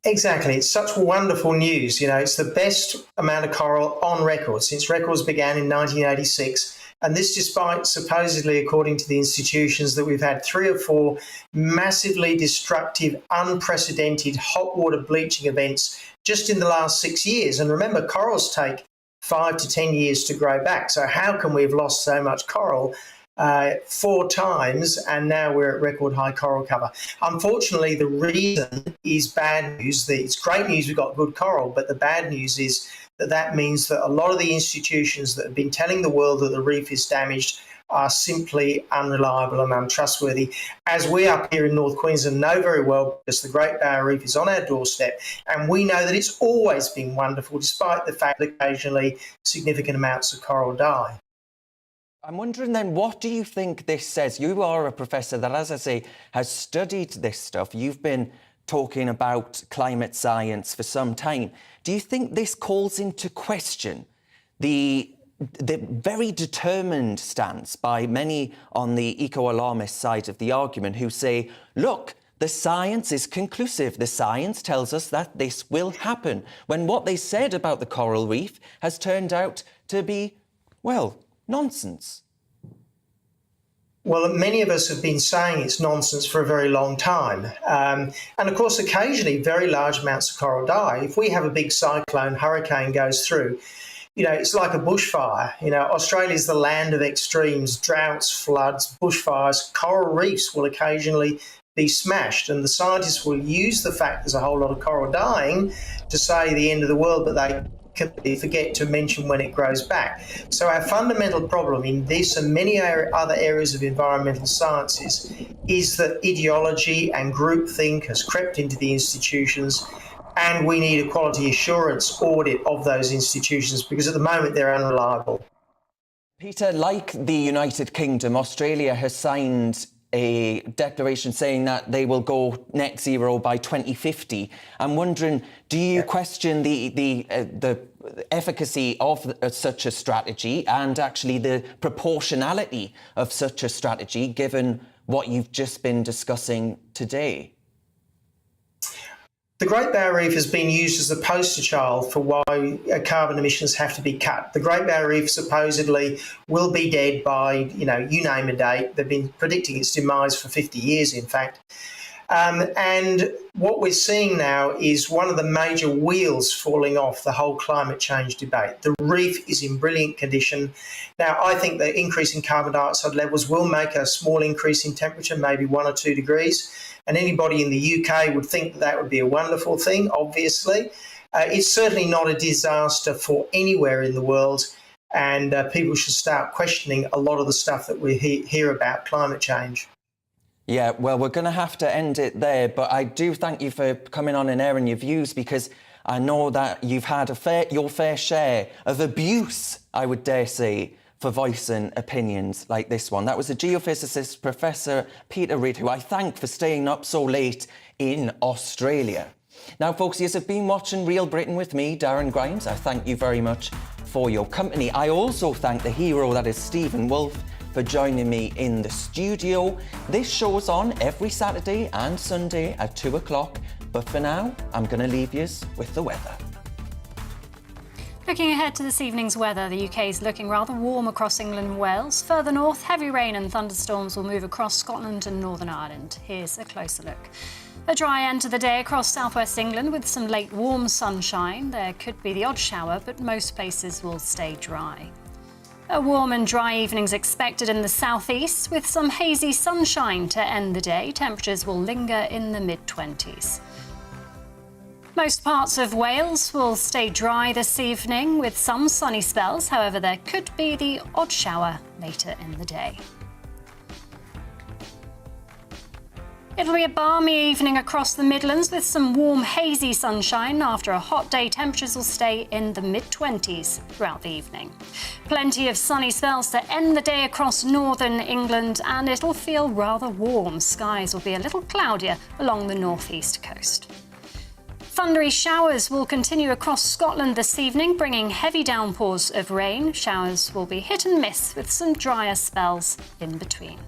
Exactly. It's such wonderful news. It's the best amount of coral on record since records began in 1986. And this despite, supposedly, according to the institutions, that we've had 3 or 4 massively destructive, unprecedented hot water bleaching events just in the last 6 years. And remember, corals take 5 to 10 years to grow back. So how can we have lost so much coral 4 times, and now we're at record high coral cover? Unfortunately, the reason is bad news. It's great news we've got good coral, but the bad news is that means that a lot of the institutions that have been telling the world that the reef is damaged are simply unreliable and untrustworthy, as we up here in North Queensland know very well, because the Great Barrier Reef is on our doorstep, and we know that it's always been wonderful, despite the fact that occasionally significant amounts of coral die. I'm wondering then, what do you think this says? You are a professor that, as I say, has studied this stuff. You've been talking about climate science for some time. Do you think this calls into question the very determined stance by many on the eco-alarmist side of the argument, who say, look, the science is conclusive. The science tells us that this will happen, when what they said about the coral reef has turned out to be, well, nonsense? Well, many of us have been saying it's nonsense for a very long time. And of course, occasionally very large amounts of coral die. If we have a big cyclone, hurricane goes through, it's like a bushfire. Australia's the land of extremes, droughts, floods, bushfires. Coral reefs will occasionally be smashed, and the scientists will use the fact there's a whole lot of coral dying to say the end of the world, but they forget to mention when it grows back. So our fundamental problem in this and many other areas of environmental sciences is that ideology and groupthink has crept into the institutions, and we need a quality assurance audit of those institutions, because at the moment they're unreliable. Peter, like the United Kingdom, Australia has signed a declaration saying that they will go net zero by 2050. I'm wondering, do you question the efficacy of such a strategy, and actually the proportionality of such a strategy, given what you've just been discussing today? The Great Barrier Reef has been used as the poster child for why carbon emissions have to be cut. The Great Barrier Reef supposedly will be dead by, you name a date. They've been predicting its demise for 50 years, in fact. And what we're seeing now is one of the major wheels falling off the whole climate change debate. The reef is in brilliant condition. Now, I think the increase in carbon dioxide levels will make a small increase in temperature, maybe 1 or 2 degrees. And anybody in the UK would think that would be a wonderful thing, obviously. It's certainly not a disaster for anywhere in the world, and people should start questioning a lot of the stuff that we hear about climate change. Yeah, well, we're going to have to end it there, but I do thank you for coming on and airing your views, because I know that you've had your fair share of abuse, I would dare say, for voicing opinions like this one. That was a geophysicist, Professor Peter Reid, who I thank for staying up so late in Australia. Now, folks, you have been watching Real Britain with me, Darren Grimes. I thank you very much for your company. I also thank the hero that is Stephen Wolfe for joining me in the studio. This show's on every Saturday and Sunday at 2 o'clock. But for now, I'm going to leave you with the weather. Looking ahead to this evening's weather, the UK is looking rather warm across England and Wales. Further north, heavy rain and thunderstorms will move across Scotland and Northern Ireland. Here's a closer look. A dry end to the day across southwest England with some late warm sunshine. There could be the odd shower, but most places will stay dry. A warm and dry evening's expected in the southeast with some hazy sunshine to end the day. Temperatures will linger in the mid-20s. Most parts of Wales will stay dry this evening with some sunny spells. However, there could be the odd shower later in the day. It'll be a balmy evening across the Midlands with some warm, hazy sunshine. After a hot day, temperatures will stay in the mid-20s throughout the evening. Plenty of sunny spells to end the day across northern England, and it'll feel rather warm. Skies will be a little cloudier along the northeast coast. Thundery showers will continue across Scotland this evening, bringing heavy downpours of rain. Showers will be hit and miss with some drier spells in between.